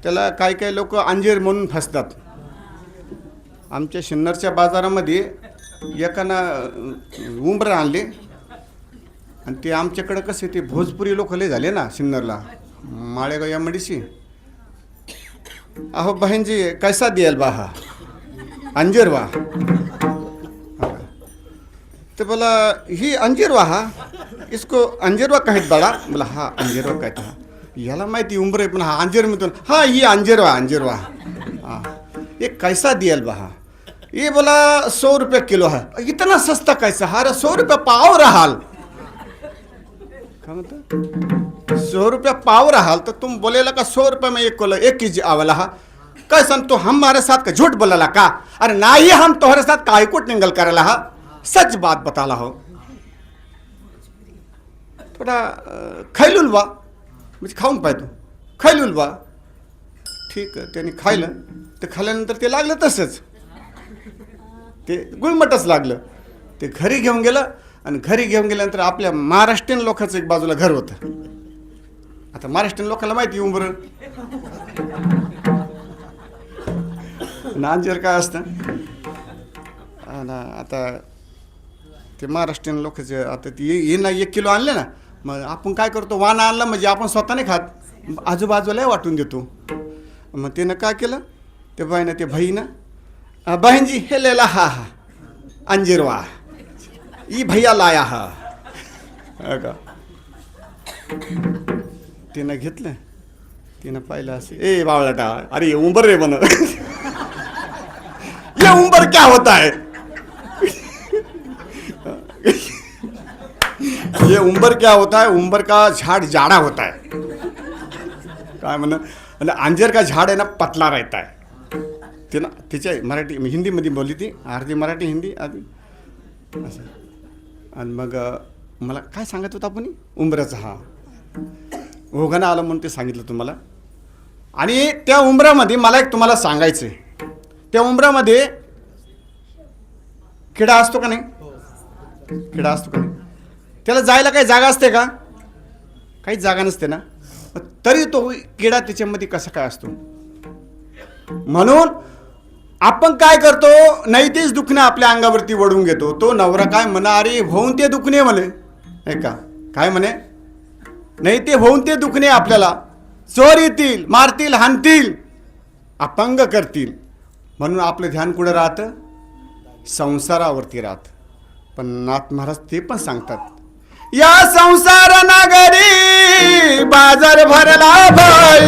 त्याला काही लोक अंजीर म्हणून फसतात. आमच्या सिन्नरच्या बाजारामध्ये एकानं उंबर आणले आणि ते आमच्याकडं कसे ते भोजपुरी लोक लय झाले ना सिन्नरला, माळेगाव या मडीशी. अहो बहनजी कैसा दियल बा हा अंजीर वा? तो बोला ही अंजीरवा हा, इसको अंजीरवा कहत बड़ा. बोला हा अंजीरवा कहता हा. याला माहिती उंबर आहे पण हा अंजीर म्हणतो. हा ही अंजीरवा. हाँ ये कैसा दियल बा हा? ये बोला 100 रुपये किलो है. इतना सस्ता कैसा? अरे 100 रुपये पाव रहाल. क्या मतलब 100 रुपये पाव रहाल तो तुम बोलेला का 100 रुपये में 1 किलो 1 केजी आवाला हा? कैसन तो हमारे साथ का झूठ बोला का? अरे ना ही हम तुम्हारे साथ काहे कुट निंगल करेला हा? सच बात बताला हो. थोडा खायलूल बा म्हणजे खाऊन पाहतो. खायलूल बा ठीक आहे. त्याने खायलं. ते खाल्ल्यानंतर ते लागलं तसंच, ते गुळमटच लागलं. ते घरी घेऊन गेलं आणि घरी घेऊन गेल्यानंतर आपल्या महाराष्ट्रीयन लोकांचं एक बाजूला घर होतं. आता महाराष्ट्रीयन लोकांना माहिती उंबर नांजेर काय असतं. आता ते महाराष्ट्रीयन लोकांचे आता ती ये ना 1 किलो आणले ना, मग आपण काय करतो, वाना आणला म्हणजे आपण स्वतः नाही खात, आजूबाजूला वाटून देतो. मग त्यानं काय केलं, ते बाईनं ते भाईनं, बहनजी हे लेला हा अंजीरवा, ई भैया लाया हा का. तिनं घेतलं, तिनं पाहिलं असे, ए बावळाटा अरे ये उंबर रे बन ये उंबर क्या होता है ये उंबर क्या होता है? उंबर का झाड़ जाड़ा होता है. काय म्हणा, आणि अंजीर का झाड आहे ना पतला रहता है. ते ना तिच्या मराठी हिंदीमध्ये बोलली ती, अर्धी मराठी हिंदी आधी असं. आणि मग मला काय सांगत होतं आपण, उंबराचं हा ओघानं आलं म्हणून ते सांगितलं तुम्हाला. आणि त्या उंबरामध्ये मला एक तुम्हाला सांगायचं आहे, त्या उंबरामध्ये किडा असतो का नाही? किडा असतो का नाही? त्याला जायला काही जागा असते का? काहीच जागा नसते ना. तरी तो किडा त्याच्यामध्ये कसा काय असतो. म्हणून आपण काय करतो, नाही तेच दुखणे आपल्या अंगावरती वळून घेतो. तो नवरा काय म्हणा, अरे होऊन ते दुखणे म्हणे, नाही का, काय म्हणे, नाही ते होऊन ते दुखणे आपल्याला चोर येतील, मारतील, हाणतील, अपंग करतील. म्हणून आपलं ध्यान कुठं राहतं? संसारावरती राहतं. पण नाथ महाराज ते पण सांगतात, या संसार नगरी बाजार भरला बाई,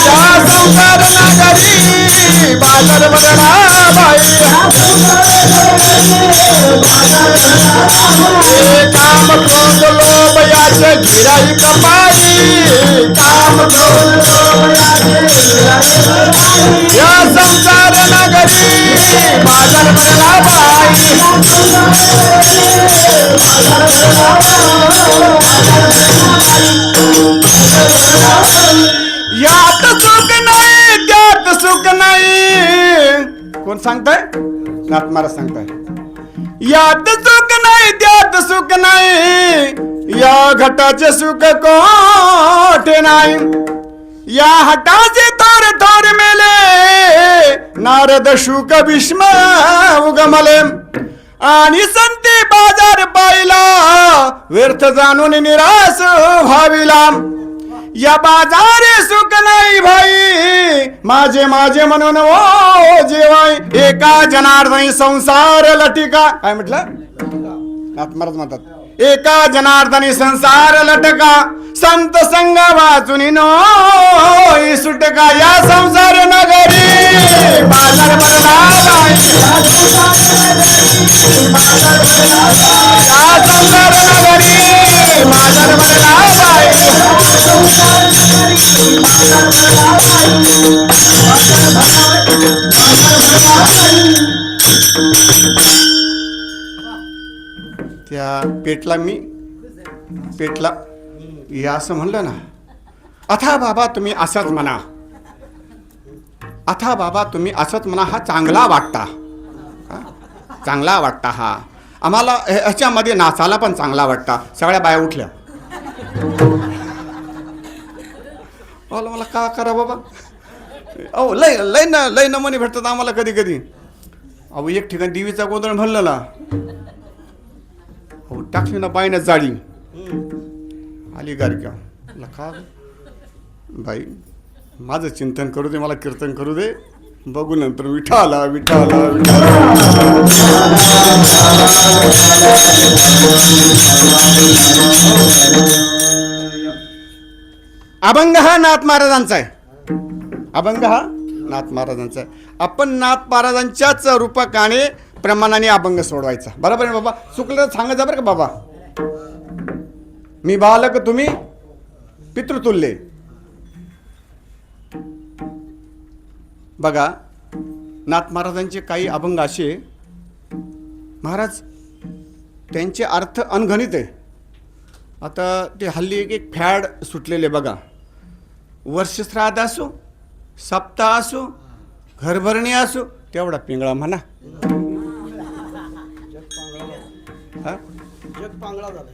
या संसार नगरी बाजार भरला बाई, काम क्रोध लोभ याचे गिराईक बाई, सुख नाही. कोण सांगताय? नाथ महाराज सांगताय. यात सुख नाही त्यात सुख नाही, या घटाचे सुख कोठे नाही. या हटाचे थोर थोर मेले, नारद शुक भीष्म उगमले. आणि संती बाजार पाहिला, व्यर्थ जाणून निराश व्हाविला. या बाजारे सुख नाही भाई, माझे माझे म्हणून ओ जेवाय. एका जनार्दनी संसार लटिका. काय म्हटलं? नाथ महाराज म्हणतात, एका जनार्दनी संसार लटका, संत संग वाचून नो सुटका. या संसार नगरी बाजार भरला बाई, या संसार नगरी बाजार भरला त्या पेटला हे असं म्हणलं ना, अथा बाबा तुम्ही असंच म्हणा, अथा बाबा तुम्ही असंच म्हणा, हा चांगला वाटता, चांगला वाटता हा आम्हाला. ह्याच्यामध्ये नाचाला पण चांगला वाटता. सगळ्या बाया उठल्या. मला का करा बाबा, अहो लय नमुने भेटतात आम्हाला कधी कधी. अहो एक ठिकाणी देवीचा गोंधळ म्हणलं ना, अहो टाकली ना बाईनं जाळी, आली गारक्या. मला का बाई, माझं चिंतन करू दे, मला कीर्तन करू दे, बघू नंतर विठाला विठाला अभंग हा नाथ महाराजांचा आहे. अभंग हा नाथ महाराजांचा आहे. आपण नाथ महाराजांच्याच रूपकाने प्रमाणाने अभंग सोडवायचा. बरोबर आहे बाबा? चुकलं सांगायचं बरं का बाबा. मी बालक तुम्ही पितृतुल्य. बघा नाथ महाराजांचे काही अभंग असे, महाराज त्यांचे अर्थ अनगणित आहे. आता ते हल्ली एक फॅड सुटलेले बघा, वर्षश्राद्ध असो, सप्ताह असो, घरभरणी असो, तेवढा पिंगळा म्हणा.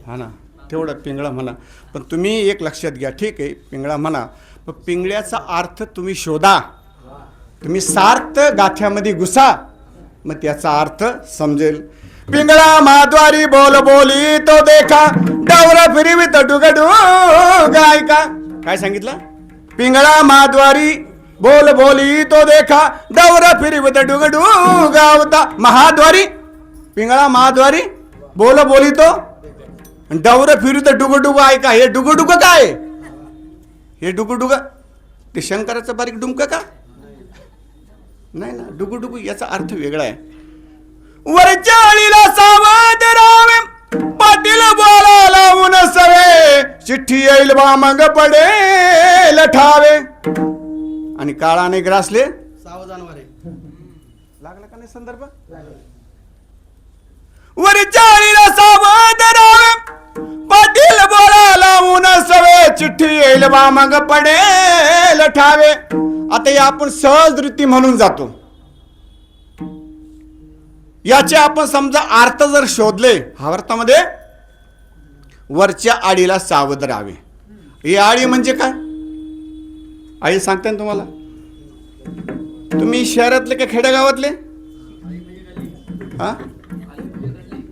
हा ना, तेवढा पिंगळा म्हणा. पण तुम्ही एक लक्षात घ्या, ठीक आहे पिंगळा म्हणा, पण पिंगळ्याचा अर्थ तुम्ही शोधा, तुम्ही सार्थ गाथ्यामध्ये घुसा, मग त्याचा अर्थ समजेल. पिंगळा महाद्वारी बोल बोली तो देखा, डावरा फिरवित डुगडू गायका. काय सांगितलं? पिंगळा महाद्वारी बोल बोली तो देखा, डावरा फिरवित डुगडू गावता. महाद्वारी पिंगळा महाद्वारी बोल बोली तो, डावर फिरवित डुगडुग ऐका. हे डुगडुग काय? हे डुगडुग ते शंकराचं बारीक डुमक का? नाही ना, डुगुडुगु याचा अर्थ वेगळा आहे. वरच्या आळीला सावध राहावे, पाटील बोला लावून सवे, चिठ्ठी येईल बा मग पडेल ठावे. आणि काळाने ग्रासले सावधान वारे. लागला का नाही संदर्भ? वरच्या आळीला सावध राहावे, पाटील बोला लावून सवे, चिठ्ठी येईल बा मग पडेल ठावे. आता या आपण सहजरिती म्हणून जातो. याचे आपण समजा अर्थ जर शोधले, हा अर्थामध्ये वरच्या आडीला सावध राहावे. ही आडी म्हणजे काय? आई सांगते ना तुम्हाला. तुम्ही शहरातले का खेडेगावातले? हा,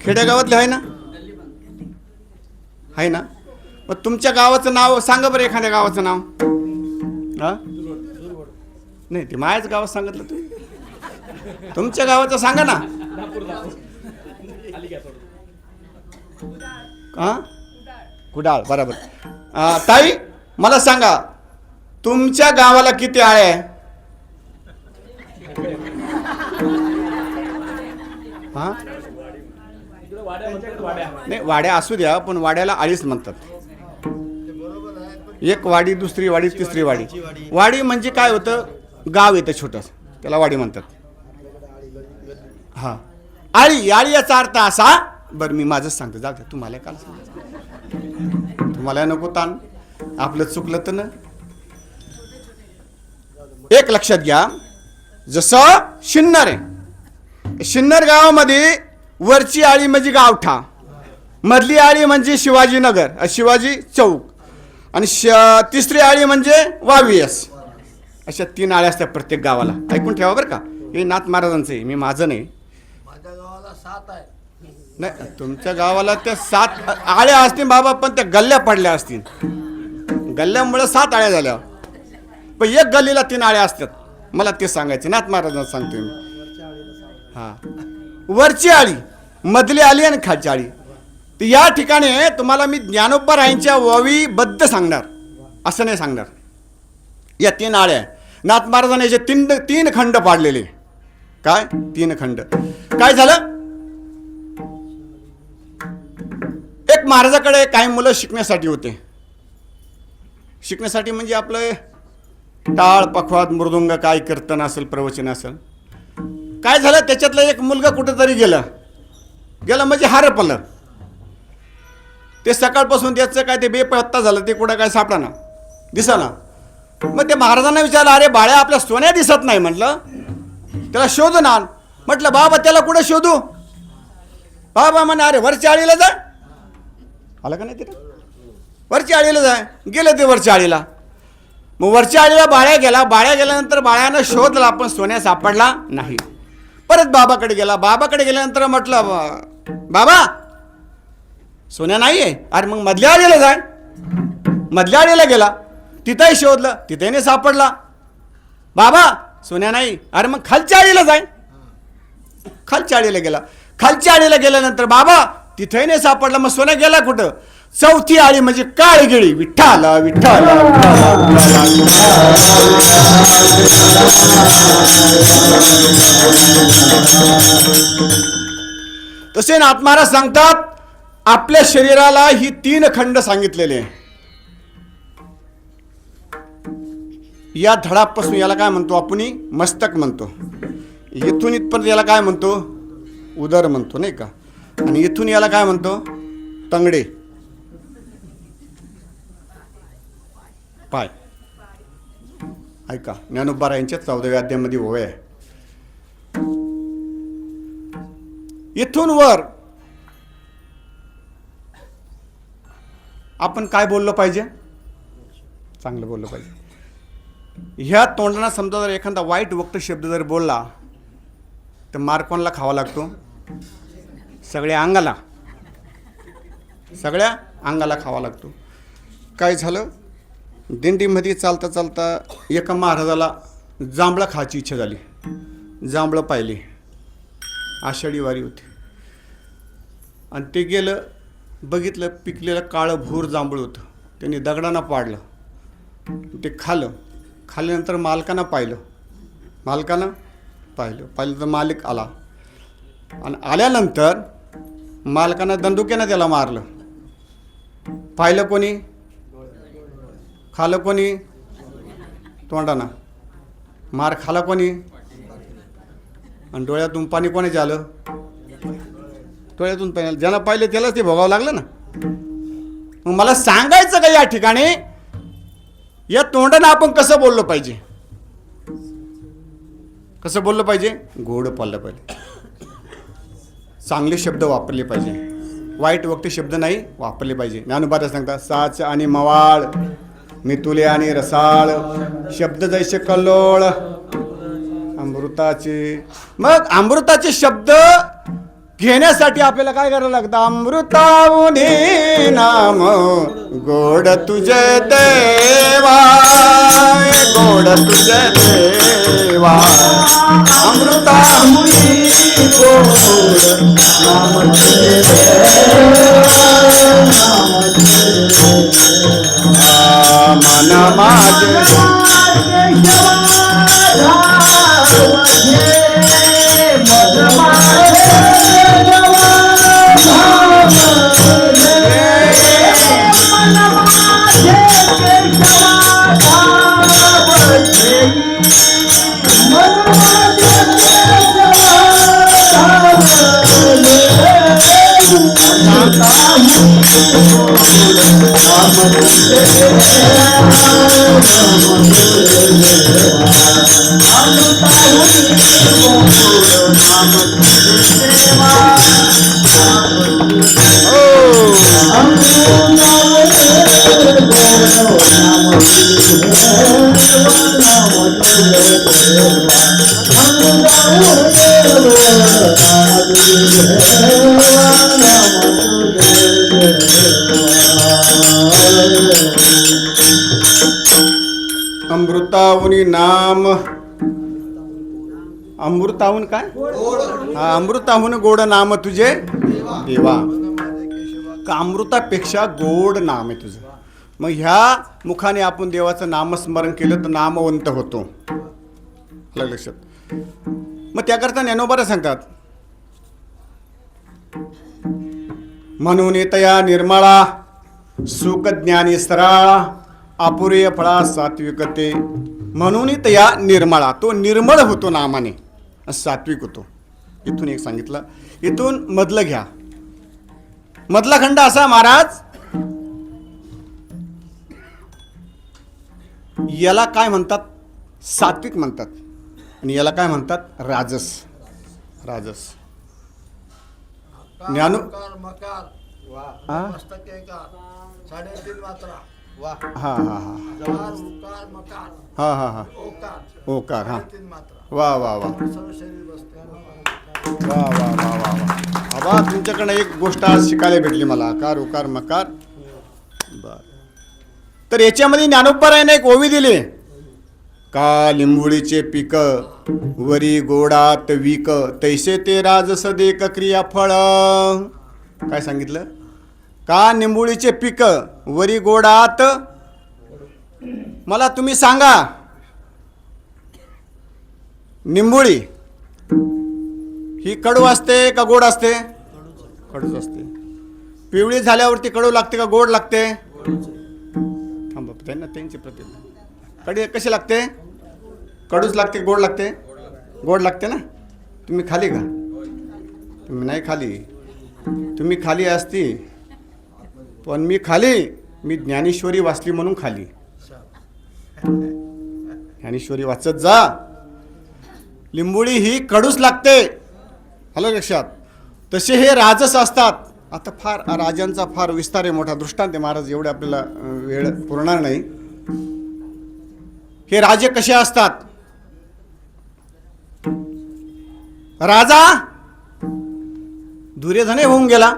खेडेगावातले आहे ना? आहे ना? मग तुमच्या गावाचं नाव सांगा बरं, एखाद्या गावाचं नाव. हा नाही, ते माझ्याच गावात सांगितलं तुम्ही. तुमच्या गावाचं सांगा ना. हा, कुडाळ. बरोबर. ताई मला सांगा, तुमच्या गावाला किती आळे आहे? हा नाही, वाड्या असू द्या, पण वाड्याला आळीच म्हणतात. एक वाडी, दुसरी वाडी, तिसरी वाडी. वाडी म्हणजे काय होतं? गाव येतं छोटंसं, त्याला वाडी म्हणतात. हा, आळी. आळी याचा अर्थ असा. बरं मी माझंच सांगतो, जाऊ द्या, तुम्हाला काल सांग, तुम्हाला नको ताण, आपलं चुकलं तर ना. एक लक्षात घ्या, जसं शिन्नर आहे, शिन्नर गावामध्ये वरची आळी म्हणजे गावठा, मधली आळी म्हणजे शिवाजीनगर शिवाजी चौक, आणि तिसरी आळी म्हणजे वावीएस. अशा 3 आळ्या असतात प्रत्येक गावाला. ऐकून ठेवा बरं का, हे नाथ महाराजांचं आहे, मी माझं नाही. माझ्या गावाला 7 आहे. नाही, तुमच्या गावाला त्या 7 आळ्या असतील बाबा, पण त्या गल्ल्या पडल्या असतील, गल्ल्यामुळे 7 आळ्या झाल्या. पण एक गल्लीला 3 आळ्या असतात. मला ते सांगायचे, नाथ महाराजांना सांगतोय मी. हां, वरची आळी, मधली आळी आणि खालची आळी. तर या ठिकाणी तुम्हाला मी ज्ञानोबा रायांच्या वावीबद्ध सांगणार, असं नाही सांगणार. या 3 आळ्या नाथ महाराजांनी याचे 3 खंड पाडलेले. काय 3 खंड? काय झालं, एक महाराजाकडे काही मुलं शिकण्यासाठी होते. शिकण्यासाठी म्हणजे आपलं टाळ पखवाद मृदुंग काय कीर्तन असेल, प्रवचन असेल. काय झालं, त्याच्यातलं एक मुलगा कुठेतरी गेला म्हणजे हरपलं. ते सकाळपासून त्याचं काय ते बेपत्ता झालं, ते कुठं काय सापडा दिसाना. मग ते महाराजांना विचारलं, अरे बाळ्या आपल्या सोन्या दिसत नाही. म्हटलं त्याला शोधून आण. म्हटलं बाबा त्याला कुठं शोधू? बाबा म्हणे अरे वरच्या आळीला जा. आलं का नाही तिथं? वरच्या आळीला जाय. गेलं ते वरच्या आळीला. मग वरच्या आळीला बाळ्या गेला. बाळ्या गेल्यानंतर बाळ्यानं शोधला, पण सोन्या सापडला नाही. परत बाबाकडे गेला. बाबाकडे गेल्यानंतर म्हटलं बाबा सोन्या नाही आहे. अरे मग मधल्या आळीला जाय. मधल्या आळीला गेला, तिथंही शोधलं, तिथेही नाही सापडला. बाबा सोन्या नाही. अरे मग खालच्या आळीला जाय. खालच्या आळीला गेला. खालच्या आळीला गेल्यानंतर बाबा तिथेही नाही सापडला. मग सोन्या गेला कुठं? 4थी आळी म्हणजे काळगिळी. विठ्ठल विठ्ठल. तसे नाथ महाराज सांगतात, आपल्या शरीराला ही 3 खंड सांगितलेले. या धडापासून याला काय म्हणतो आपण? मस्तक म्हणतो. इथून इथपर्यंत याला काय म्हणतो? उदर म्हणतो, नाही का? आणि इथून याला काय म्हणतो? तंगडे, पाय. ऐका, ज्ञानोबा रायांच्या 14व्या अध्यायामध्ये ओवे आहे. इथून वर आपण काय बोललो पाहिजे? चांगलं बोललं पाहिजे. ह्या तोंडाना समजा जर एखादा वाईट वक्त शब्द जर बोलला तर मार कोणाला खावा लागतो? सगळ्या अंगाला खावा लागतो. काय झालं, दिंडीमध्ये चालता चालता एका महाराजाला जांभळं खायची इच्छा झाली. जांभळं पाहिली, आषाढी वारी होती, आणि ते गेलं, बघितलं पिकलेलं काळं भूर जांभूळ होतं. त्यांनी दगडानं पाडलं, ते खाल्ल्यानंतर मालकानं पाहिलं तर मालिक आला, आणि आल्यानंतर मालकानं दंडुक्यानं त्याला मारलं. पाहिलं कोणी? खाल्लं कोणी? तोंडानं. मार खाला कोणी? आणि डोळ्यातून पाणी कोणाचे आलं? डोळ्यातून पाणी. ज्यानं पाहिलं त्यालाच ते भोगावं लागलं ना. मग मला सांगायचं का या ठिकाणी, या तोंडानं आपण कसं बोललं पाहिजे? कसं बोललं पाहिजे? गोड बोललं पाहिजे, चांगले शब्द वापरले पाहिजे, वाईट वक्ते शब्द नाही वापरले पाहिजे. ज्ञानोबा सांगतात, साच आणि मवाळ, मितुले आणि रसाळ, शब्द जैसे कल्लोळ अमृताचे. मग अमृताचे शब्द घेण्यासाठी आपल्याला काय करावं लागतं? अमृताहुनी नाम गोड तुझे देवा, गोड तुझे देवा. अमृताहुनी गोड नाम तुझे देवा, मन माझे I'm अमृताहुनी नाम, अमृताहून काय, हा, अमृताहून गोड नाम तुझे देवा. का अमृतापेक्षा गोड नाम आहे तुझं. मग ह्या मुखाने आपण देवाचं नामस्मरण केलं तर नामवंत होतो. आलं लक्षात. मग त्याकरता ज्ञानोबा सांगतात, म्हणून तया निर्मळा सुख ज्ञानी सराळा अपुरे फळा सात्विकते. म्हणून तया निर्मळा, तो निर्मळ होतो नामाने, सात्विक होतो. इथून एक सांगितलं. इथून मधलं घ्या. मधला खंड असा, महाराज याला काय म्हणतात, सात्विक म्हणतात, आणि याला काय म्हणतात, राजस. राजस ज्ञानो मकार मकार हा मस्तक एकार 3.5 मात्रा हा हा हा कार उकार मकार हा हा हा ओकार ओकार हा 3 मात्रा वा वा वा सर्व शरीर बसते. वा वा वा वा वा. आबा तुमच्याकडनं एक गोष्ट आज शिकायला भेटली मला. कार उकार मकार. बर. तर याच्यामध्ये ज्ञानोबरायाने एक ओवी दिली. का लिंबुळीचे पीक वरी गोडात विक तैसे ते राजस देक क्रिया फळ. काय सांगितलं. का निंबुळीचे पीक वरी गोडात. मला तुम्ही सांगा, निंबुळी ही कडू असते का गोड असते. कडूच असते. पिवळी झाल्यावरती कडू लागते का गोड लागते. थांबा, त्यांना त्यांची प्रतिमा. कडे कशी लागते. कडूच लागते गोड लागते. गोड लागते ना. तुम्ही खाली का. तुम्ही नाही खाली. तुम्ही खाली असती, पण मी खाली. मी ज्ञानेश्वरी वाचली म्हणून खाली. ज्ञानेश्वरी वाचत जा. लिंबुळी ही कडूच लागते. आलं लक्षात. तसे हे राजस असतात. आता फार राजांचा फार विस्तार आहे, मोठा दृष्टांत आहे महाराज, एवढे आपल्याला वेळ पुरणार नाही. हे राजे कसे असतात. राजा दुर्योधन होऊन गेला.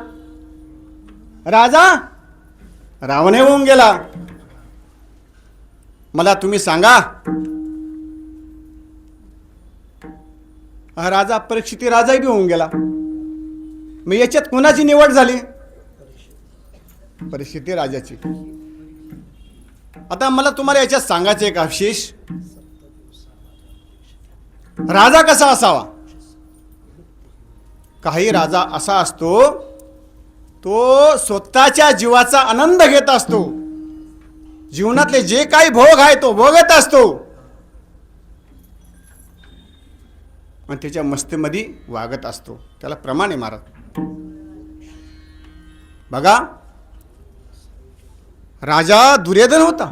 राजा रावण होऊन गेला. मला तुम्ही सांगा, हा राजा परीक्षिती राजाही बी होऊन गेला. मग याच्यात कोणाची निवड झाली. परीक्षिती राजाची. आता मला तुम्हाला याच्यात सांगायचं एक विशेष. राजा कसा असावा. काही राजा असा असतो, तो स्वतःच्या जीवाचा आनंद घेत असतो. जीवनातले जे काही भोग आहे तो भोगत असतो, आणि त्याच्या मस्तीमध्ये वागत असतो. त्याला प्रमाण आहे महाराज. बघा, राजा दुर्योधन होता.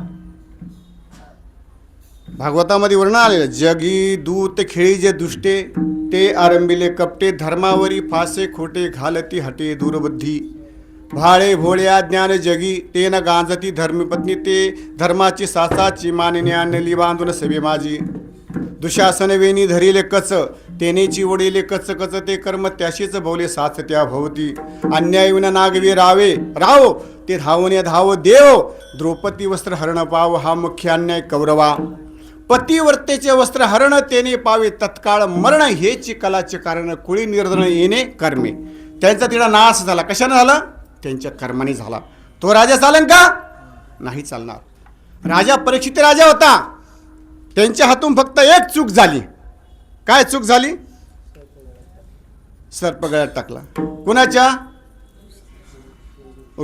भागवतामध्ये वर्णन आलेलं. जगी दूत खेळी जे दुष्टे ते आरंभिले कपटे धर्मावरी फासे खोटे घालती हटे दुर्बुद्धी भाळे भोळ्या ज्ञान जगी ते न गांजती धर्मपत्नी ते धर्माची सासाची मानिने आणली बांधून सभे माझी दुशासन वेणी धरिले कच तेनेची वडिले कच कच ते कर्म त्याशीच भोवले साथ त्या भोवती अन्याय विना नागवी रावे राव ते धावणे धाव देव द्रौपदी वस्त्र हरण पाव हा मुख्य अन्याय कौरवा पतिवर्तेचे वस्त्र हरण तेने पावे तत्काळ मरण हेची कलाचे कारण कुळी निर्धन येणे कर्मे त्यांचा तिला नाश झाला. कशाने झाला. त्यांच्या कर्माने झाला. तो राजा चालन का. नाही चालणार. राजा परीक्षित राजा होता. त्यांच्या हातून फक्त एक चूक झाली. काय चूक झाली. सर्प गळ्यात टाकला. कुणाच्या.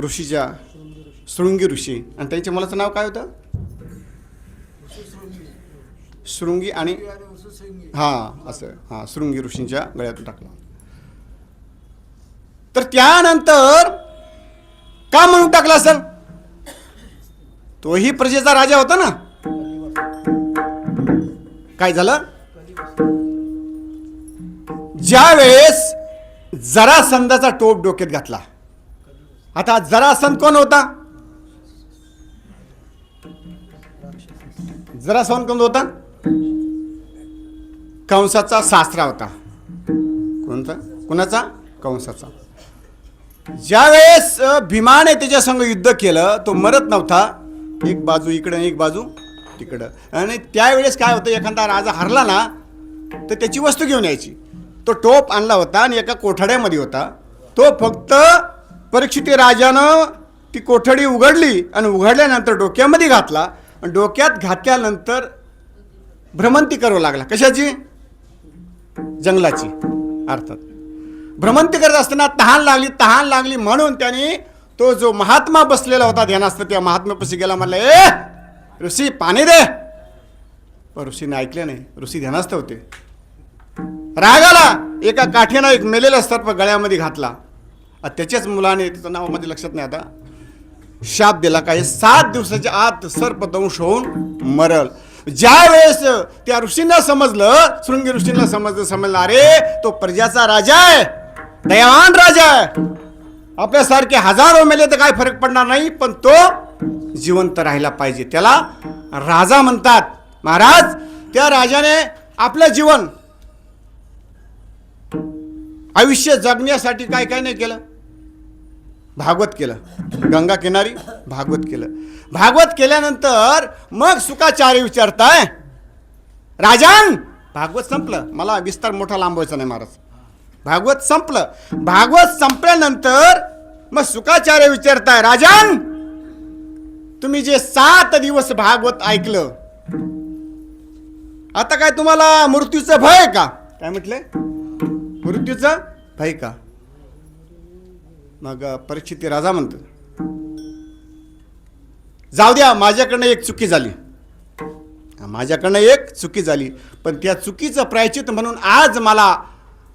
ऋषीच्या. शृंगी ऋषी. आणि त्यांच्या मुलाचं नाव काय होतं. शृंगी आणि हां असं हां शृंगी ऋषींच्या गळ्यातून टाकला. तर त्यानंतर का म्हणून टाकला असेल. तोही प्रजेचा राजा होता ना. काय झालं. ज्या वेळेस जरासंधाचा टोप डोक्यात घातला. आता जरासंध कोण होता. जरासंध कोण होता. कंसाचा सासरा होता. कोणता? कुणाचा? कंसाचा. ज्यावेळेस भीमाने त्याच्या संग युद्ध केलं, तो मरत नव्हता. एक बाजू इकडं एक बाजू तिकडं. आणि त्यावेळेस काय होतं, एखादा राजा हरला ना तर त्याची वस्तू घेऊन यायची. तो टोप आणला होता आणि एका कोठाड्यामध्ये होता. तो फक्त परीक्षित राजानं ती कोठडी उघडली आणि उघडल्यानंतर डोक्यामध्ये घातला. आणि डोक्यात घातल्यानंतर भ्रमंती करावं लागला. कशाची? जंगलाची. अर्थात भ्रमंती करत असताना तहान लागली म्हणून त्याने तो जो महात्मा बसलेला होता ध्यानास्थ, त्या महात्म्यापाशी गेला. म्हणला, ए ऋषी पाणी दे. पण ऋषीने ऐकले नाही. ऋषी ध्यानास्थ होते. रागाला एका काठीनं एक मेलेला सर्प गळ्यामध्ये घातला. त्याच्याच मुलाने, त्याचं नाव माझ्या लक्षात नाही आता, शाप दिला काय 7 दिवसाच्या आत सर्प दंश होऊन मरल. ज्या वेळेस त्या ऋषींना समजलं, शृंगी ऋषींना समजलं अरे तो प्रजाचा राजा आहे, दयावान राजा आहे, आपल्यासारखे हजारो मेले तर काय फरक पडणार नाही, पण तो जिवंत राहिला पाहिजे, त्याला राजा म्हणतात. महाराज, त्या राजाने आपलं जीवन आयुष्य जगण्यासाठी काय काय नाही केलं. भागवत केलं. गंगा किनारी भागवत केलं. भागवत केल्यानंतर मग शुकाचार्य विचारताय, राजन भागवत संपलं. मला विस्तार मोठा लांबवायचा नाही महाराज. भागवत संपलं. भागवत संपल्यानंतर मग शुकाचार्य विचारताय, राजन तुम्ही जे 7 दिवस भागवत ऐकलं, आता काय तुम्हाला मृत्यूचं भय आहे का? काय म्हटले? मृत्यूचं भय का? मग परीक्षित राजा म्हणतो, जाऊ द्या, माझ्याकडनं एक चुकी झाली, पण त्या चुकीचं प्रायश्चित्त म्हणून आज मला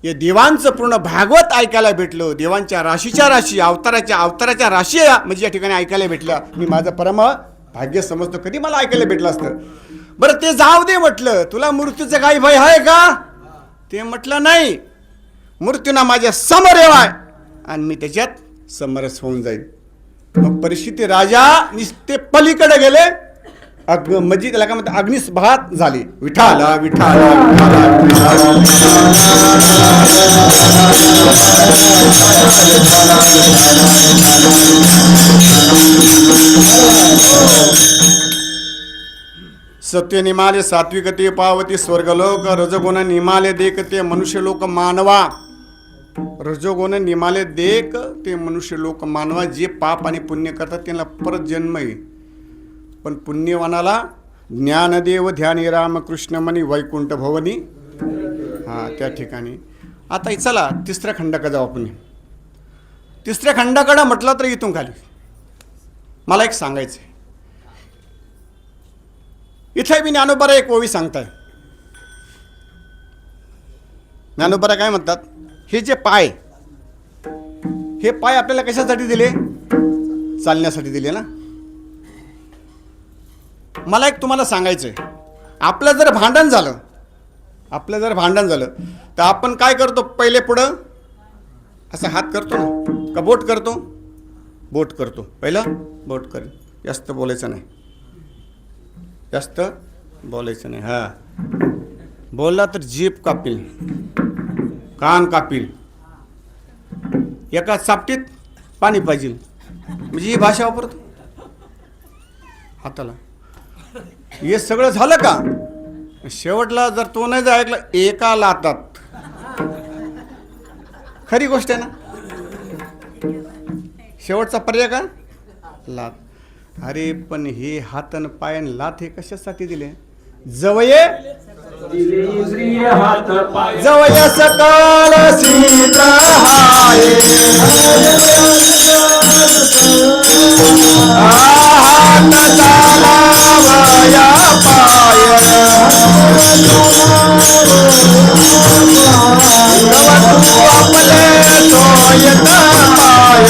या देवांचं पूर्ण भागवत ऐकायला भेटलं. देवांच्या राशीच्या राशी, अवताराच्या राशी म्हणजे या ठिकाणी ऐकायला भेटलं. मी माझं परम भाग्य समजतो, कधी मला ऐकायला भेटलं असतं. बरं ते जाऊ दे म्हटलं, तुला मृत्यूचं काही भय आहे का? ते म्हटलं नाही, मृत्यूना माझ्या समोर येवाय आणि मी त्याच्यात समरस होऊन जाईल. मग परिस्थिती राजा निस्ते पलीकडे गेले, म्हणजे त्याला काय म्हणतात, अग्निस्भात झाली. विठाला विठाला सत्य निमाले सात्विकते पावती स्वर्गलोक, रजगुण निमाले देखते मनुष्य लोक मानवा. रजोगुण निमाले देख ते मनुष्य लोक मानवा. जे पाप आणि पुण्य करतात त्यांना परत जन्म आहे, पण पुण्यवानाला ज्ञानदेव ध्यानी रामकृष्ण मनी वैकुंठ भवनी. हां, त्या ठिकाणी. आता चला तिसऱ्या खंडाकडे जाऊ आपण. तिसऱ्या खंडाकडे म्हटलं तर इथून खाली मला एक सांगायचं आहे. इथे मी ज्ञानोबा एक ओवी सांगताय. ज्ञानोबा काय म्हणतात, हे जे पाय, हे पाय आपल्याला कशासाठी दिले? चालण्यासाठी दिले ना. मला एक तुम्हाला सांगायचं आहे, आपलं जर भांडण झालं तर आपण काय करतो? पहिले पुढं असं हात करतो ना, का बोट करतो? बोट करतो. पहिलं बोट कर. जास्त बोलायचं नाही. हां, बोलला तर जीभ कापील, कान कापील, एका चापटीत पाणी पाहिजे, म्हणजे ही भाषा वापरतो हाताला. हे सगळं झालं का? शेवटला जर तो नाही ऐकला, एका लातात. खरी गोष्ट आहे ना. शेवटचा पर्याय का? लात. अरे पण हे हात आणि पाय आणि लात हे कशासाठी दिले? जवये सकाळ सीता हाय, हात चालावया पाय, आपले सोयत पाय,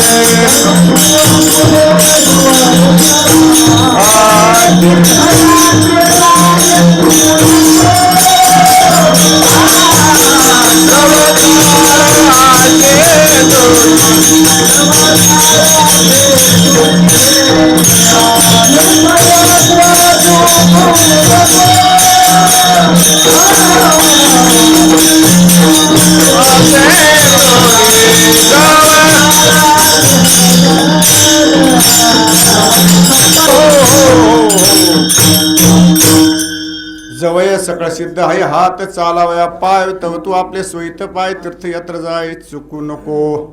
जवळ सकळ सिद्ध आहे हात चालावया पाय तव तू आपले सोयीत पाय तीर्थयात्र जाय चुकू नको.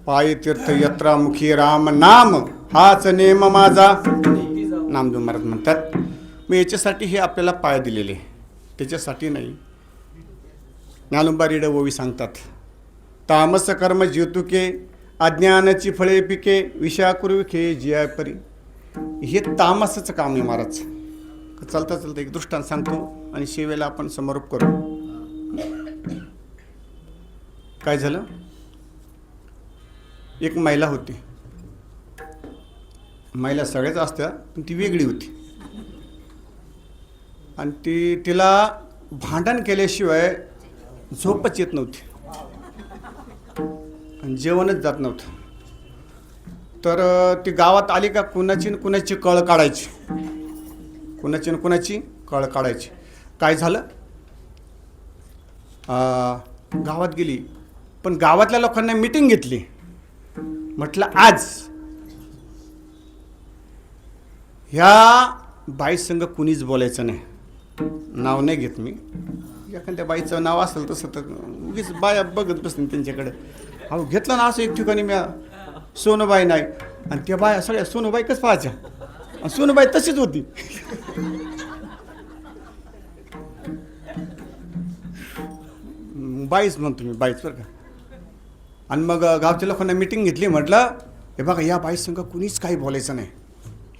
पाय तीर्थयात्रा मुखी राम नाम हाच नेम माझा. नामदेव महाराज म्हणतात मग याच्यासाठी हे आपल्याला पाय दिलेले, त्याच्यासाठी नाही. ज्ञानोबा रेडे ओवी सांगतात तामस कर्म ज्योतुके अज्ञानाची फळे पिके विषाकुरुखे जिया परी. हे तामसाचं काम आहे महाराज. चालता चालता एक दृष्टांत सांगतो आणि शेवेला आपण समारोप करू. काय झालं, एक महिला होती. महिला सगळ्याच असत्या पण ती वेगळी होती आणि तिला भांडण केल्याशिवाय झोपच येत नव्हती आणि जेवणच जात नव्हतं. तर ती गावात आली का कुणाची न कुणाची कळ काढायची, कुणाची न कुणाची कळ काढायची. काय झालं, गावात गेली पण गावातल्या लोकांना मीटिंग घेतली. म्हटलं आज ह्या बाईसंग कुणीच बोलायचं नाही. नाव नाही घेत मी, एखाद्या बाईचं नाव असेल तसं तर उगीच बाया बघत बसतील त्यांच्याकडे. अहो घेतलं ना असं एक ठिकाणी मी सोनूबाई नाही आणि त्या बाया सगळ्या सोनूबाई कसं पाहायच्या आणि सोनूबाई तशीच होती. बाईच म्हणतो मी, बाईच बरं का. आणि मग गावच्या लोकांना मीटिंग घेतली. म्हटलं हे बघा या बाईसंग कुणीच काही बोलायचं नाही.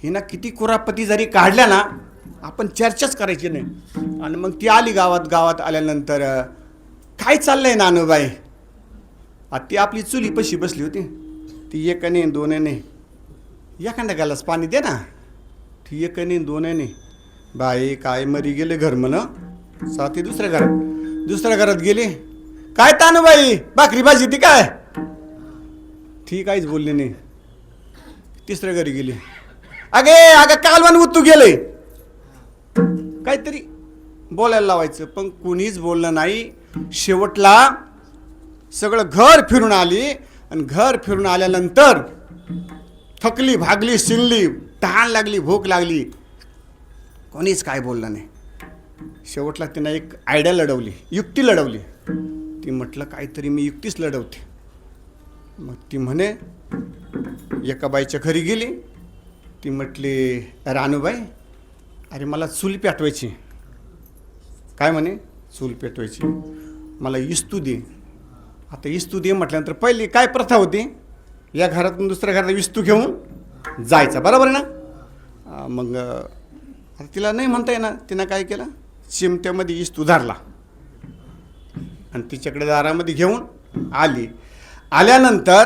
हिनं किती कुरापती जरी काढल्या ना आपण चर्चाच करायची नाही. आणि मग ती आली गावात आल्यानंतर काय चाललंय नानूबाई. आता ती आपली चुलीपाशी बसली होती. ती एकाने दोन्याने एखाद्या गालाच पाणी दे ना. ती एकाने दोन्याने बाई काय मरी गेले घर म्हणं. साथी दुसऱ्या घरात गेली. काय तानूबाई भाकरी भाजी ती काय, ती काहीच बोलली नाही. तिसऱ्या घरी गेली. अगं कालवान उतू गेले. काहीतरी बोलायला लावायचं पण कुणीच बोललं नाही. शेवटला सगळं घर फिरून आली आणि घर फिरून आल्यानंतर थकली भागली शिनली, तहान लागली, भूक लागली, कोणीच काय बोललं नाही. शेवटला तिनं एक आयडिया लढवली, युक्ती लढवली. ती म्हटलं काहीतरी मी युक्तीच लढवते. मग ती म्हणे एका बाईच्या घरी गेली. ती म्हटली रानूबाई अरे मला चूल पेटवायची. काय म्हणे चूल पेटवायची, मला इस्तू दे. आता इस्तू दे म्हटल्यानंतर पहिली काय प्रथा होती, या घरातून दुसऱ्या घरात इस्तू घेऊन जायचा, बरोबर आहे ना. मग आता तिला नाही म्हणता येणार. तिनं काय केलं, चिमट्यामध्ये इस्तू धरला आणि तिच्याकडे दारामध्ये घेऊन आली. आल्यानंतर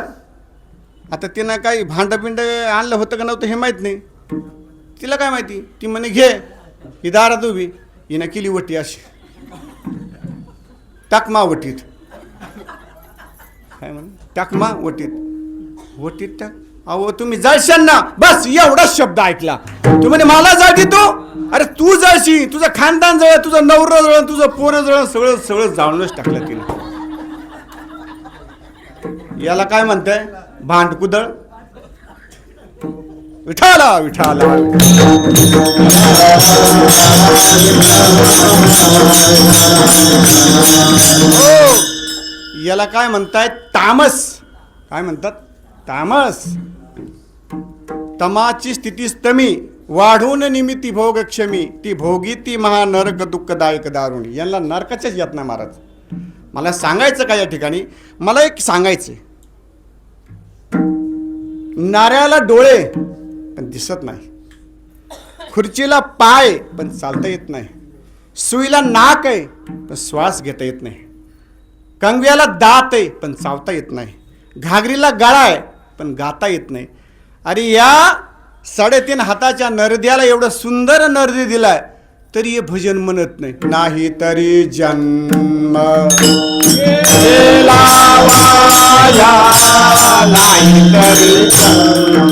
आता तिनं काही भांडं आणलं होतं का नव्हतं हे माहीत नाही. तिला काय माहिती, ती म्हणे घे ही दारात उभी. हिनं केली वटी अशी टाकमा वटीत. काय म्हणे टाकमा वटीत टाक. अहो तुम्ही जळशाल ना, बस एवढाच शब्द ऐकला. तू म्हणे मला जळती तू, अरे तू जळशी, तुझं खानदान जळ, तुझं नवरं जळ, तुझं पोरं जळ, सगळं जाळूनच टाकलं तिनं. याला काय म्हणताय भांडकुदळ. विठाला विठाला याला काय म्हणताय तामस. काय म्हणतात तामस. तमाची स्थिती स्तमी वाढून निमित्ती भोग क्षमी ती भोगी ती महानरक दुःखदायक दारुणी. यांना नरकाच्याच यातना महाराज. मला सांगायचं काय या ठिकाणी, मला एक सांगायचं, नाऱ्याला डोळे पण दिसत नाही, खुर्चीला पाय पण चालता येत नाही, सुईला नाक आहे पण श्वास घेता येत नाही, कंगव्याला दात आहे पण चावता येत नाही, घागरीला गळा आहे पण गाता येत नाही. अरे या 3.5 हाताच्या नरद्याला एवढं सुंदर नरदे दिलाय तरी हे भजन म्हणत नाही. नाही तरी जन्म लावाया, नाही तरी जन्म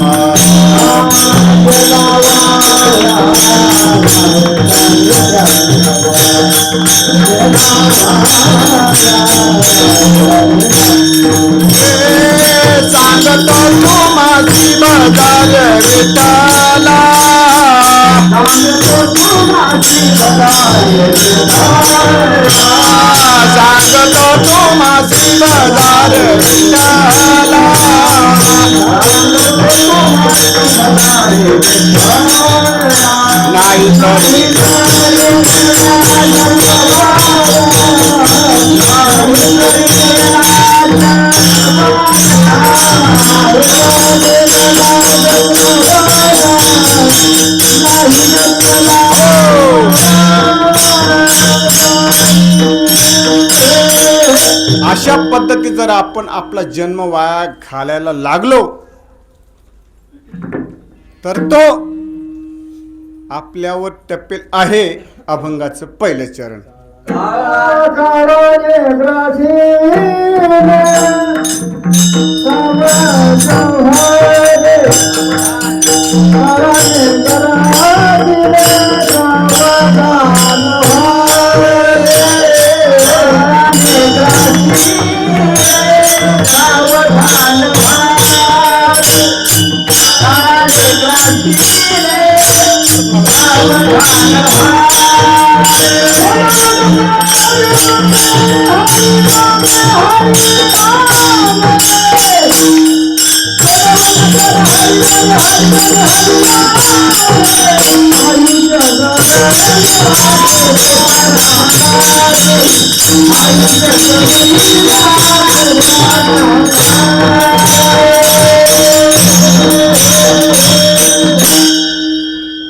सांगतो तू माझी बजार विठाला, सांगतो तू माझी बजार सांगतो तुम्हासी बाजार विठ्ठला नाही तरी अशा पद्धती जर आपण आपला जन्म वाया घालायला लागलो तर तो आपल्यावर टप्पेल आहे अभंगाचं पहिलं चरण.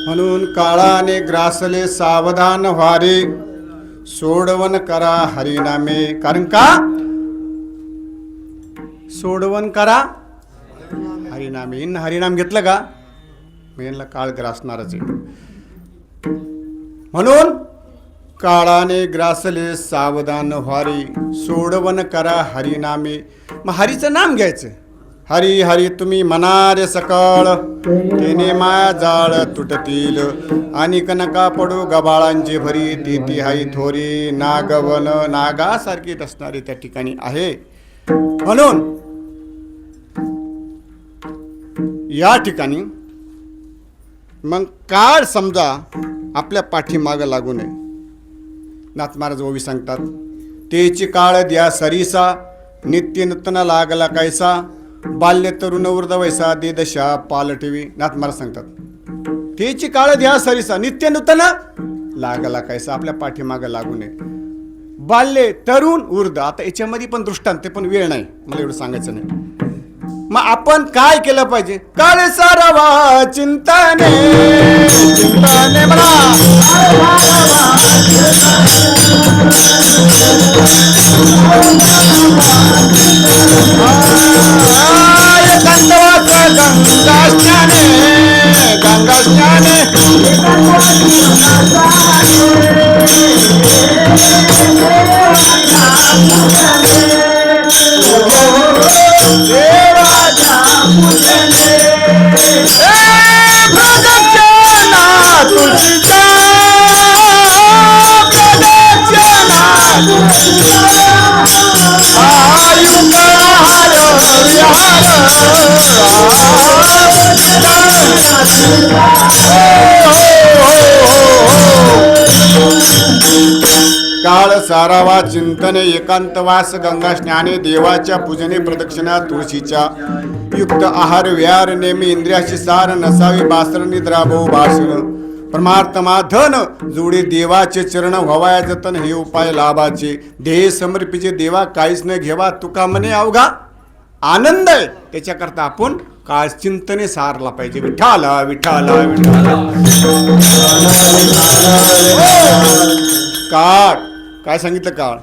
म्हणून काळाने ग्रासले सावधान व्हारे सोडवण करा हरिनामे. कारण का सोडवण करा हरिनामे. इन हरिनाम घेतलं का मेनला काळ ग्रासणारच आहे. म्हणून काळाने ग्रासले सावधान व्हारे सोडवण करा हरिनामे. मग हरीचं नाम घ्यायचं. हरी हरी तुम्ही म्हणारे सकाळ तेने माया जाळ तुटतील आणि कनका पडू गबाळांची भरी ती हाई थोरी नागवन नागासारखी असणारी त्या ठिकाणी आहे. म्हणून या ठिकाणी मग काळ समजा आपल्या पाठीमागं लागू नये. नाथ महाराज ओवी सांगतात तेची काळ द्या सरीसा नित्य नूतन लागला कैसा बाल्य तरुण वृद्ध वैसा दे दशा पालटवी. नाथ महाराज सांगतात तेची काळ द्या सरीसा नित्य नूतन लागला कैसा. आपल्या पाठीमागं लागू नये. बाल्य तरुण वृद्ध आता याच्यामध्ये पण दृष्टांत ते पण वेळ नाही मला एवढं सांगायचं नाही. मग आपण काय केलं पाहिजे. काळ सारावा चिंताने चिंताने म्हणा गंगा स्नाने गंगा स्नाने काळ सारावा चिंतने एकांतवास गंगा स्नाने देवाच्या पूजने प्रदक्षिणा तुळशीच्या युक्त आहार व्यार नेमी इंद्रियाशी सार नसावी बासर निद्रा भो भाषण परमार्थमा धन जोडी देवाचे चरण व्हावया जतन हे उपाय लाभाचे देह समर्पिचे देवा काहीच न घेवा तुका मने अवघा आनंद आहे. त्याच्याकरता आपण काळ चिंतने सारला पाहिजे. विठाला विठाला विठाला काळ काय सांगितलं काळ.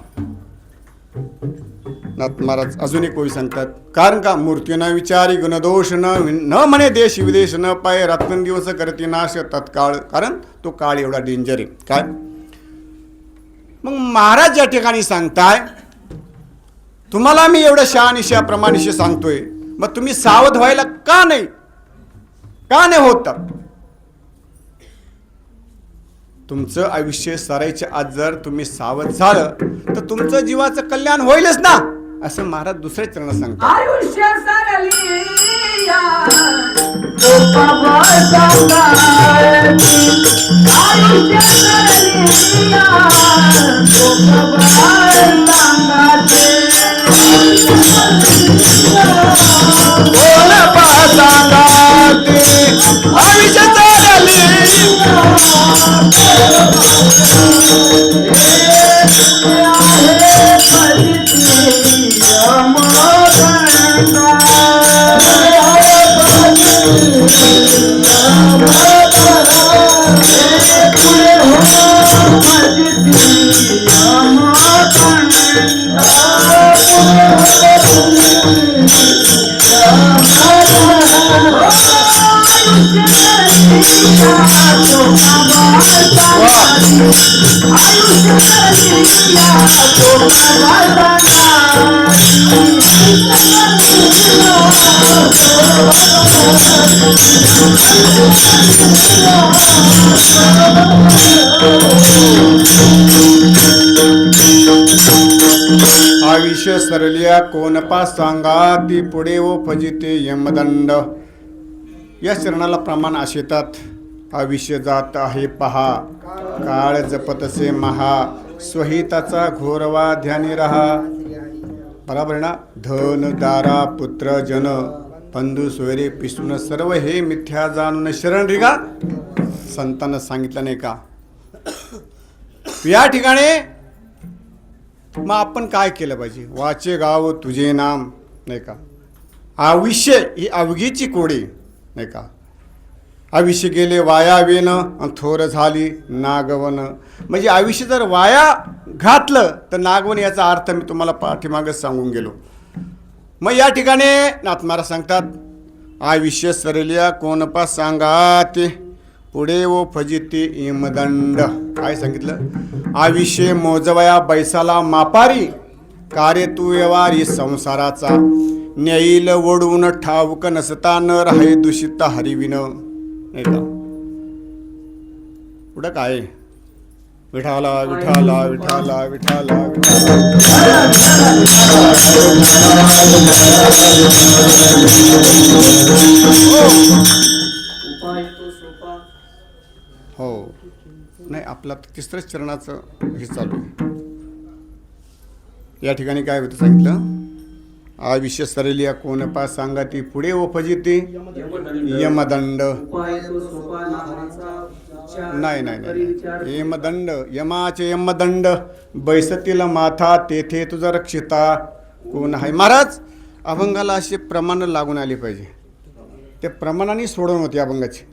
नाथ महाराज अजून एक ओवी सांगतात कारण का मूर्ती न विचारी गुणदोष न म्हणे देश विदेश न पाय रात्र दिवस करती नाश तत्काळ. कारण तो काळ एवढा डेंजर आहे. काय मग महाराज या ठिकाणी सांगताय तुम्हाला मी एवढं शहानिशा प्रमाणिशी सांगतोय मग तुम्ही सावध व्हायला का नाही होत. तुमचं आयुष्य सरायच्या आज जर तुम्ही सावध झालं तर तुमचं जीवाचं कल्याण होईलच ना असं महाराज दुसऱ्या चरणात सांगतात. आयुष्य सरलिया आयुष्य सरलिया आयुष्य सरलिया कोणपा सांगा ती पुढे व फजिते यमदंड. या चरणाला प्रमाण असेतात. आयुष्य जात आहे पहा काळ जपतसे महा स्वहिताचा घोरवा ध्यानी रहा. बराबर आहे ना. धन दारा पुत्र जन बंधू सोयरे पिसून सर्व हे मिथ्या जाणून शरण रिगा. संतांना सांगितलं नाही का. या ठिकाणी मग आपण काय केलं पाहिजे. वाचे गाव तुझे नाम नाही का. आयुष्य ही अवघीची कोडी नाही का. आयुष्य गेले वाया वेन थोर झाली नागवन. म्हणजे आयुष्य जर वाया घातलं तर नागवन याचा अर्थ मी तुम्हाला पाठीमागच सांगून गेलो. मग या ठिकाणी नाथ महाराज सांगतात आयुष्य सरलिया कोणपा सांगा ते पुढे व फजिते यमदंड. काय सांगितलं. आयुष्य मोजवया बैसाला मापारी कार्य तू व्यवहारी संसाराचा न्यायील ओढून ठाऊक नसता न राहे दूषित हरिविन नाही का. पुढं काय विठाला विठाला विठाला विठाला हो नाही. आपला तिसऱ्याच चरणाचं हे चालू आहे. या ठिकाणी काय होतं सांगितलं. आयुष्य सरलिया कोणपा सांगा ती पुढे व फजिते यमदंड. नाही नाही नाही. यमदंड यमाचे यमदंड बैसतील माथा तेथे तुझा रक्षिता कोण आहे. महाराज अभंगाला असे प्रमाण लागून आले पाहिजे. ते प्रमाणाने सोडवून होते अभंगाची.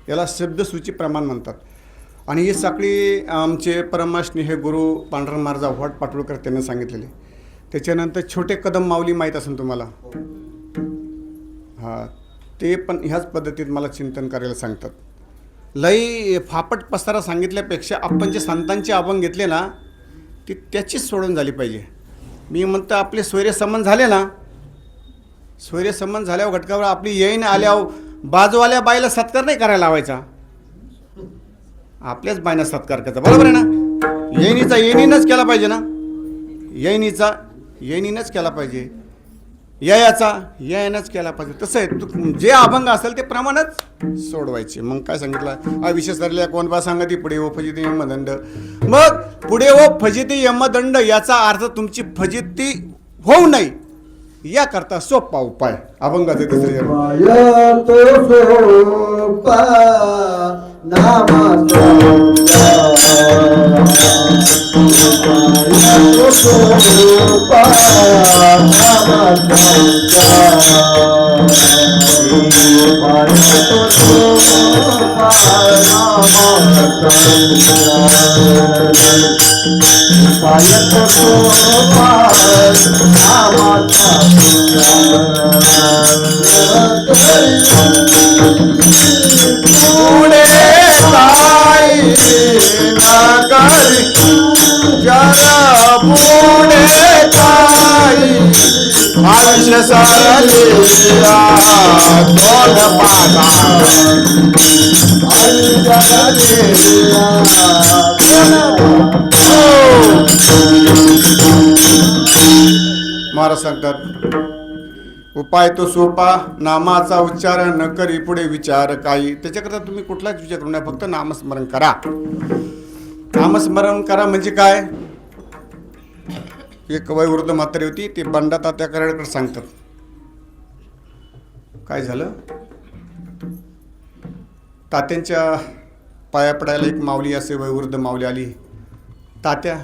याला शब्दसूची प्रमाण म्हणतात. आणि ही सगळी आमचे परमस्नेह गुरु पांडुरंग महाराज व्हॉट पाटोळकर त्यांना सांगितलेले. त्याच्यानंतर छोटे कदम माऊली माहीत असेल तुम्हाला. हां ते पण ह्याच पद्धतीत मला चिंतन करायला सांगतात. लई फापट पसारा सांगितल्यापेक्षा आपण जे संतांचे अभंग घेतले ना ती त्याचीच सोडून झाली पाहिजे. मी म्हणतो आपले सोयरे संबंध झाले ना. सोयरे संबंध झाल्यावर घटकावर आपली येईन आल्यावर बाजूवाल्या बाईला सत्कार नाही करायला लावायचा. आपल्याच बाईना सत्कार करायचा. बरोबर आहे ना. येणीचा येणीनंच केला पाहिजे ना. येणीचा येणीनंच केला पाहिजे. याचा यानंच केला पाहिजे. तसं आहे. तू जे अभंग असेल ते प्रमाणच सोडवायचे. मग काय सांगितलं. आयुष्य सरल्या कोणपा सांगती पुढे व फजिती यमदंड. मग पुढे व फजिती यमदंड याचा अर्थ तुमची फजिती होऊ नये याकरता सोपा उपाय अभंगाचे दुसरे पुढे काय नागरी जरा पुढे काय आयुष्य सरलिया दोन पादा महाराज सांगतात उपाय तो सोपा नामाचा उच्चार न करी पुढे विचार काही. त्याच्याकरता तुम्ही कुठलाच विचार करू नये. फक्त नामस्मरण करा. नामस्मरण करा म्हणजे काय. एक वयोवृद्ध म्हातारी होती. ते बंडा तात्याकडे सांगतात काय झालं. तात्यांच्या पाया पडायला एक माऊली असे वयोवृद्ध माऊली आली. तात्या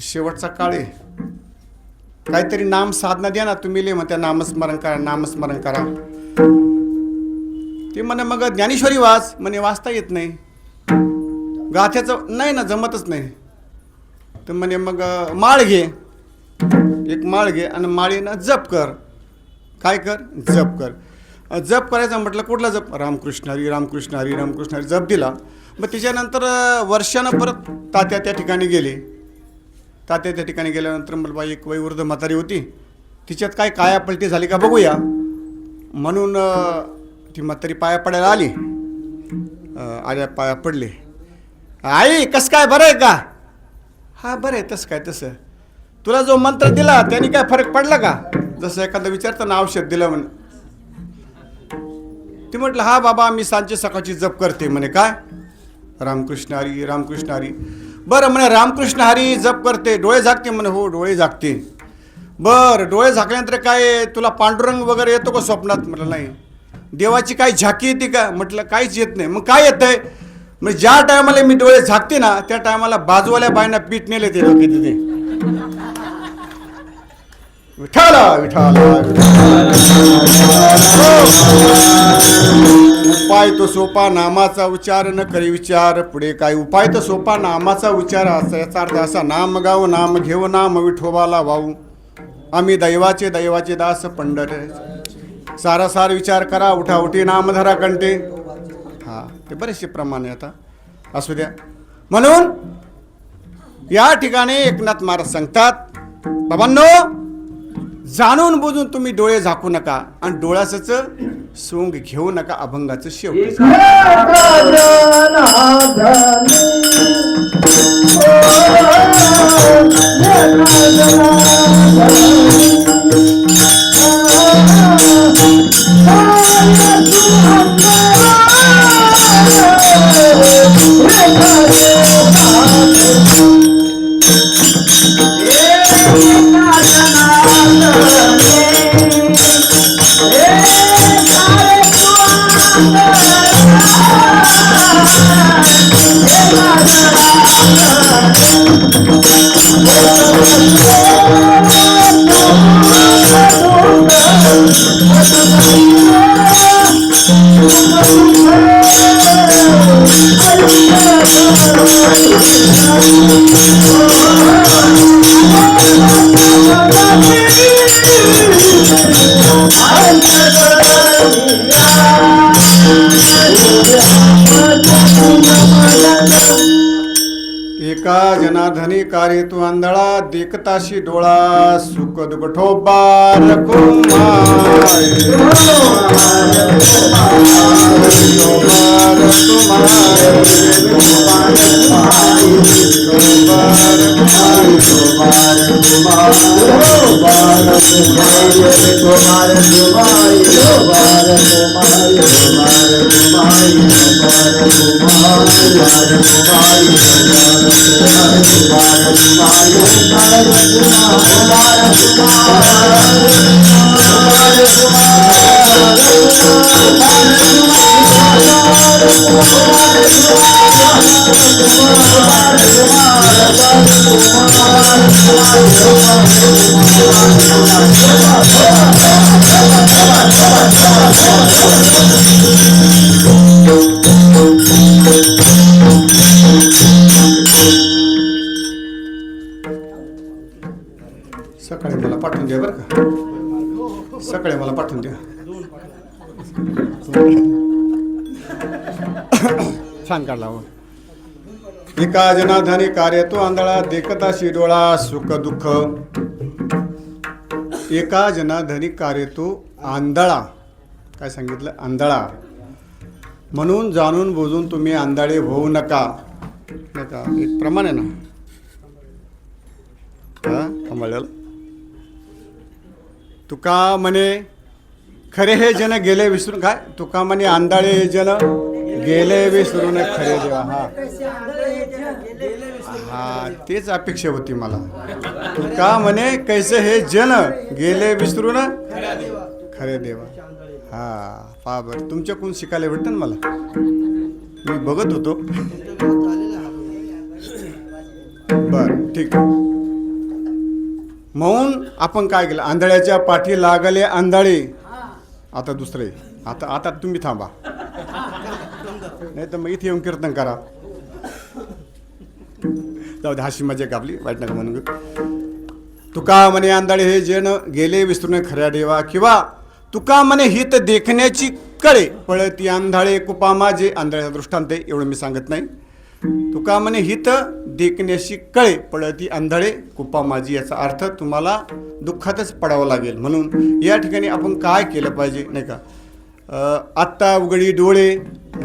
शेवटचा काळ आहे. काहीतरी नाम साधना द्या ना. तुम्ही ले म्हणत्या नामस्मरण करा नामस्मरण करा. ते म्हणे मग ज्ञानेश्वरी वाच. म्हणे वाचता येत नाही. गाथ्याचं नाही ना जमतच नाही. तर म्हणे मग माळ घे. एक माळ घे आणि माळीनं जप कर. काय कर जप कर. जप करायचं म्हटलं, कुठला जप? रामकृष्ण हरी रामकृष्ण हरी रामकृष्ण हरी जप दिला. मग त्याच्यानंतर वर्षानं परत तात्या त्या ठिकाणी गेले. तात्या त्या ठिकाणी गेल्यानंतर मला बाई एक वयोवृद्ध म्हातारी होती, तिच्यात काय कायापलटी झाली का बघूया म्हणून ती म्हातारी पाया पडायला आली. आल्या पाया पडले. आई कसं काय, बरं आहे का? हा बरं आहे. तसं काय तसं, तुला जो मंत्र दिला त्याने काय फरक पडला का? जसं एखादं विचारताना औषध दिलं म्हणे. ती म्हटलं हा बाबा मी सांजे सकाळची जप करते. म्हणे काय? रामकृष्ण हरी रामकृष्ण हरी. बरं म्हणे रामकृष्ण हरी जप करते, डोळे झाकते? म्हणे हो डोळे झाकते. बरं डोळे झाकल्यानंतर काय तुला पांडुरंग वगैरे येतो का स्वप्नात? म्हटलं नाही. देवाची काही झाकी येते का? म्हटलं काहीच येत नाही. मग काय येतंय? म्हणजे ज्या टायमाला मी डोळे झाकते ना त्या टायमाला बाजूवाल्या बायांना पीठ नेले ते लोक तिथे. विठाला विठाला उपाय तो सोपा नामाचा उच्चार न करी विचार. पुढे काय? उपाय तो सोपा नामाचा उच्चार असा, याचा अर्थ असा, नाम गाव नाम घेऊ नाम विठोबाला वाहू. आम्ही दैवाचे दैवाचे दास पंढर. सारासार विचार करा उठाउठी नाम धरा कंटे. हा ते बरेचसे प्रमाण आहे, आता असू द्या. म्हणून या ठिकाणी एकनाथ महाराज सांगतात, बाबांनो जाणून बुजून तुम्ही डोळे झाकू नका आणि डोळ्याच सोंग घेऊ नका. अभंगाचं शेवटी एका जनाधनी कार्य तू आंधळा देखताशी डोळा सुख दुख ठोबार सकाळी मला पाठवून द्या बरं का, सकाळी मला पाठवून द्या. छान काढला हो. एका जनाधनी कार्य तो आंधळा देखताशी डोळा सुख दुःख. एका जनाधनी कार्य तो आंधळा. काय सांगितलं? आंधळा. म्हणून जाणून बुजून तुम्ही आंधळे होऊ नका. एक प्रमाण आहे ना, हा कमळलेलं. तुका म्हणे खरे हे जन गेले विसरून. काय? तुका म्हणे आंधळे हे जन गेले विसरून खरे देवा. हा तेच अपेक्षा होती मला. तुका म्हणे कैसे हे जन गेले विसरून खरे देवा. हा पहा बरं, तुमच्याकडून शिकायला भेटतं ना मला. मी बघत होतो. बरं ठीक. म्हणून आपण काय केलं? आंधळ्याच्या पाठी लागले आंधळे. आता दुसरे. आता तुम्ही थांबा, नाही तर मग इथे येऊन कीर्तन करा. जाऊ दे, हाशी मजा कापली, वाईट नका म्हणून. तुका म्हणे आंधळे हे जन गेले विसरून खऱ्या देवा. किंवा तुका म्हणे हित देखण्याची कळे पळती आंधळे कुपा माझे. आंधळ्याचा दृष्टांत आहे, एवढं मी सांगत नाही. तुका म्हणे हित देखण्याची कळे पळती आंधळे कुपा माझी. याचा अर्थ तुम्हाला दुःखातच पडावं लागेल. म्हणून या ठिकाणी आपण काय केलं पाहिजे नाही का. आत्ता उघडी डोळे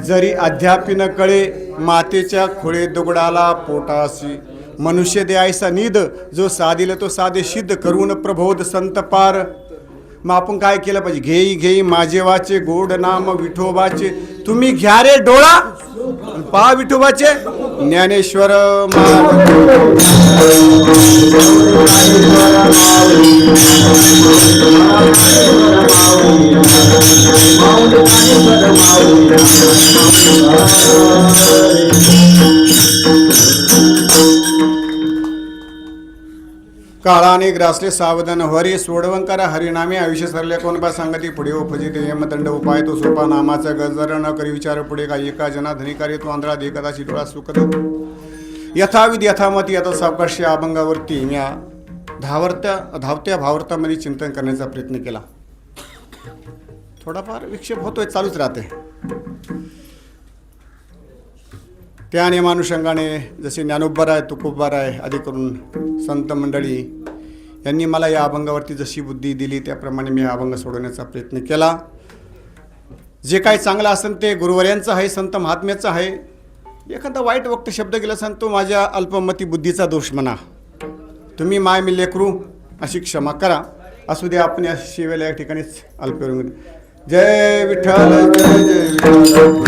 जरी अद्यापि न कळे मातेच्या खोळे दुगडाला पोटासी. मनुष्य द्यायचा निद जो साधिल तो साधे सिद्ध करून प्रबोध संत पार. मग आपण काय केलं पाहिजे. घेई घेई माझे वाचे गोड नाम विठोबाचे. तुम्ही घ्या रे डोळा पहा विठोबाचे. ज्ञानेश्वर काळाने ग्रासले सावधान हरी. सोडवंकारा हरिनामे आयुष्य सरले कोण बा सांगती पुढे उपजित यमदंड उपाय तो सोपा. नामाचा गजर न करी विचार पुढे का. एका जना धनिकारी तो आंधळा देखदाची डोळा सुखद. यथाविध यथामती आता सावकाशी अभंगावरती मी धावत्या भावार्थामध्ये चिंतन करण्याचा प्रयत्न केला. थोडाफार विक्षेप होतोय, चालूच राहते. त्या नियमानुषंगाने जसे ज्ञानोबराय तुकोबराय आदी करून संत मंडळी यांनी मला या अभंगावरती जशी बुद्धी दिली त्याप्रमाणे मी हा अभंग सोडवण्याचा प्रयत्न केला. जे काही चांगलं असेल ते गुरुवर्यांचं आहे, संत महात्म्याचं आहे. एखादा वाईट वक्त शब्द गेला असेल तो माझ्या अल्पमती बुद्धीचा दोष म्हणा. तुम्ही माय मी लेकरू अशी क्षमा करा. असू द्या. आपण या शिवेला या ठिकाणीच अल्पविराम. जय विठ्ठल जय जय विठ्ठल.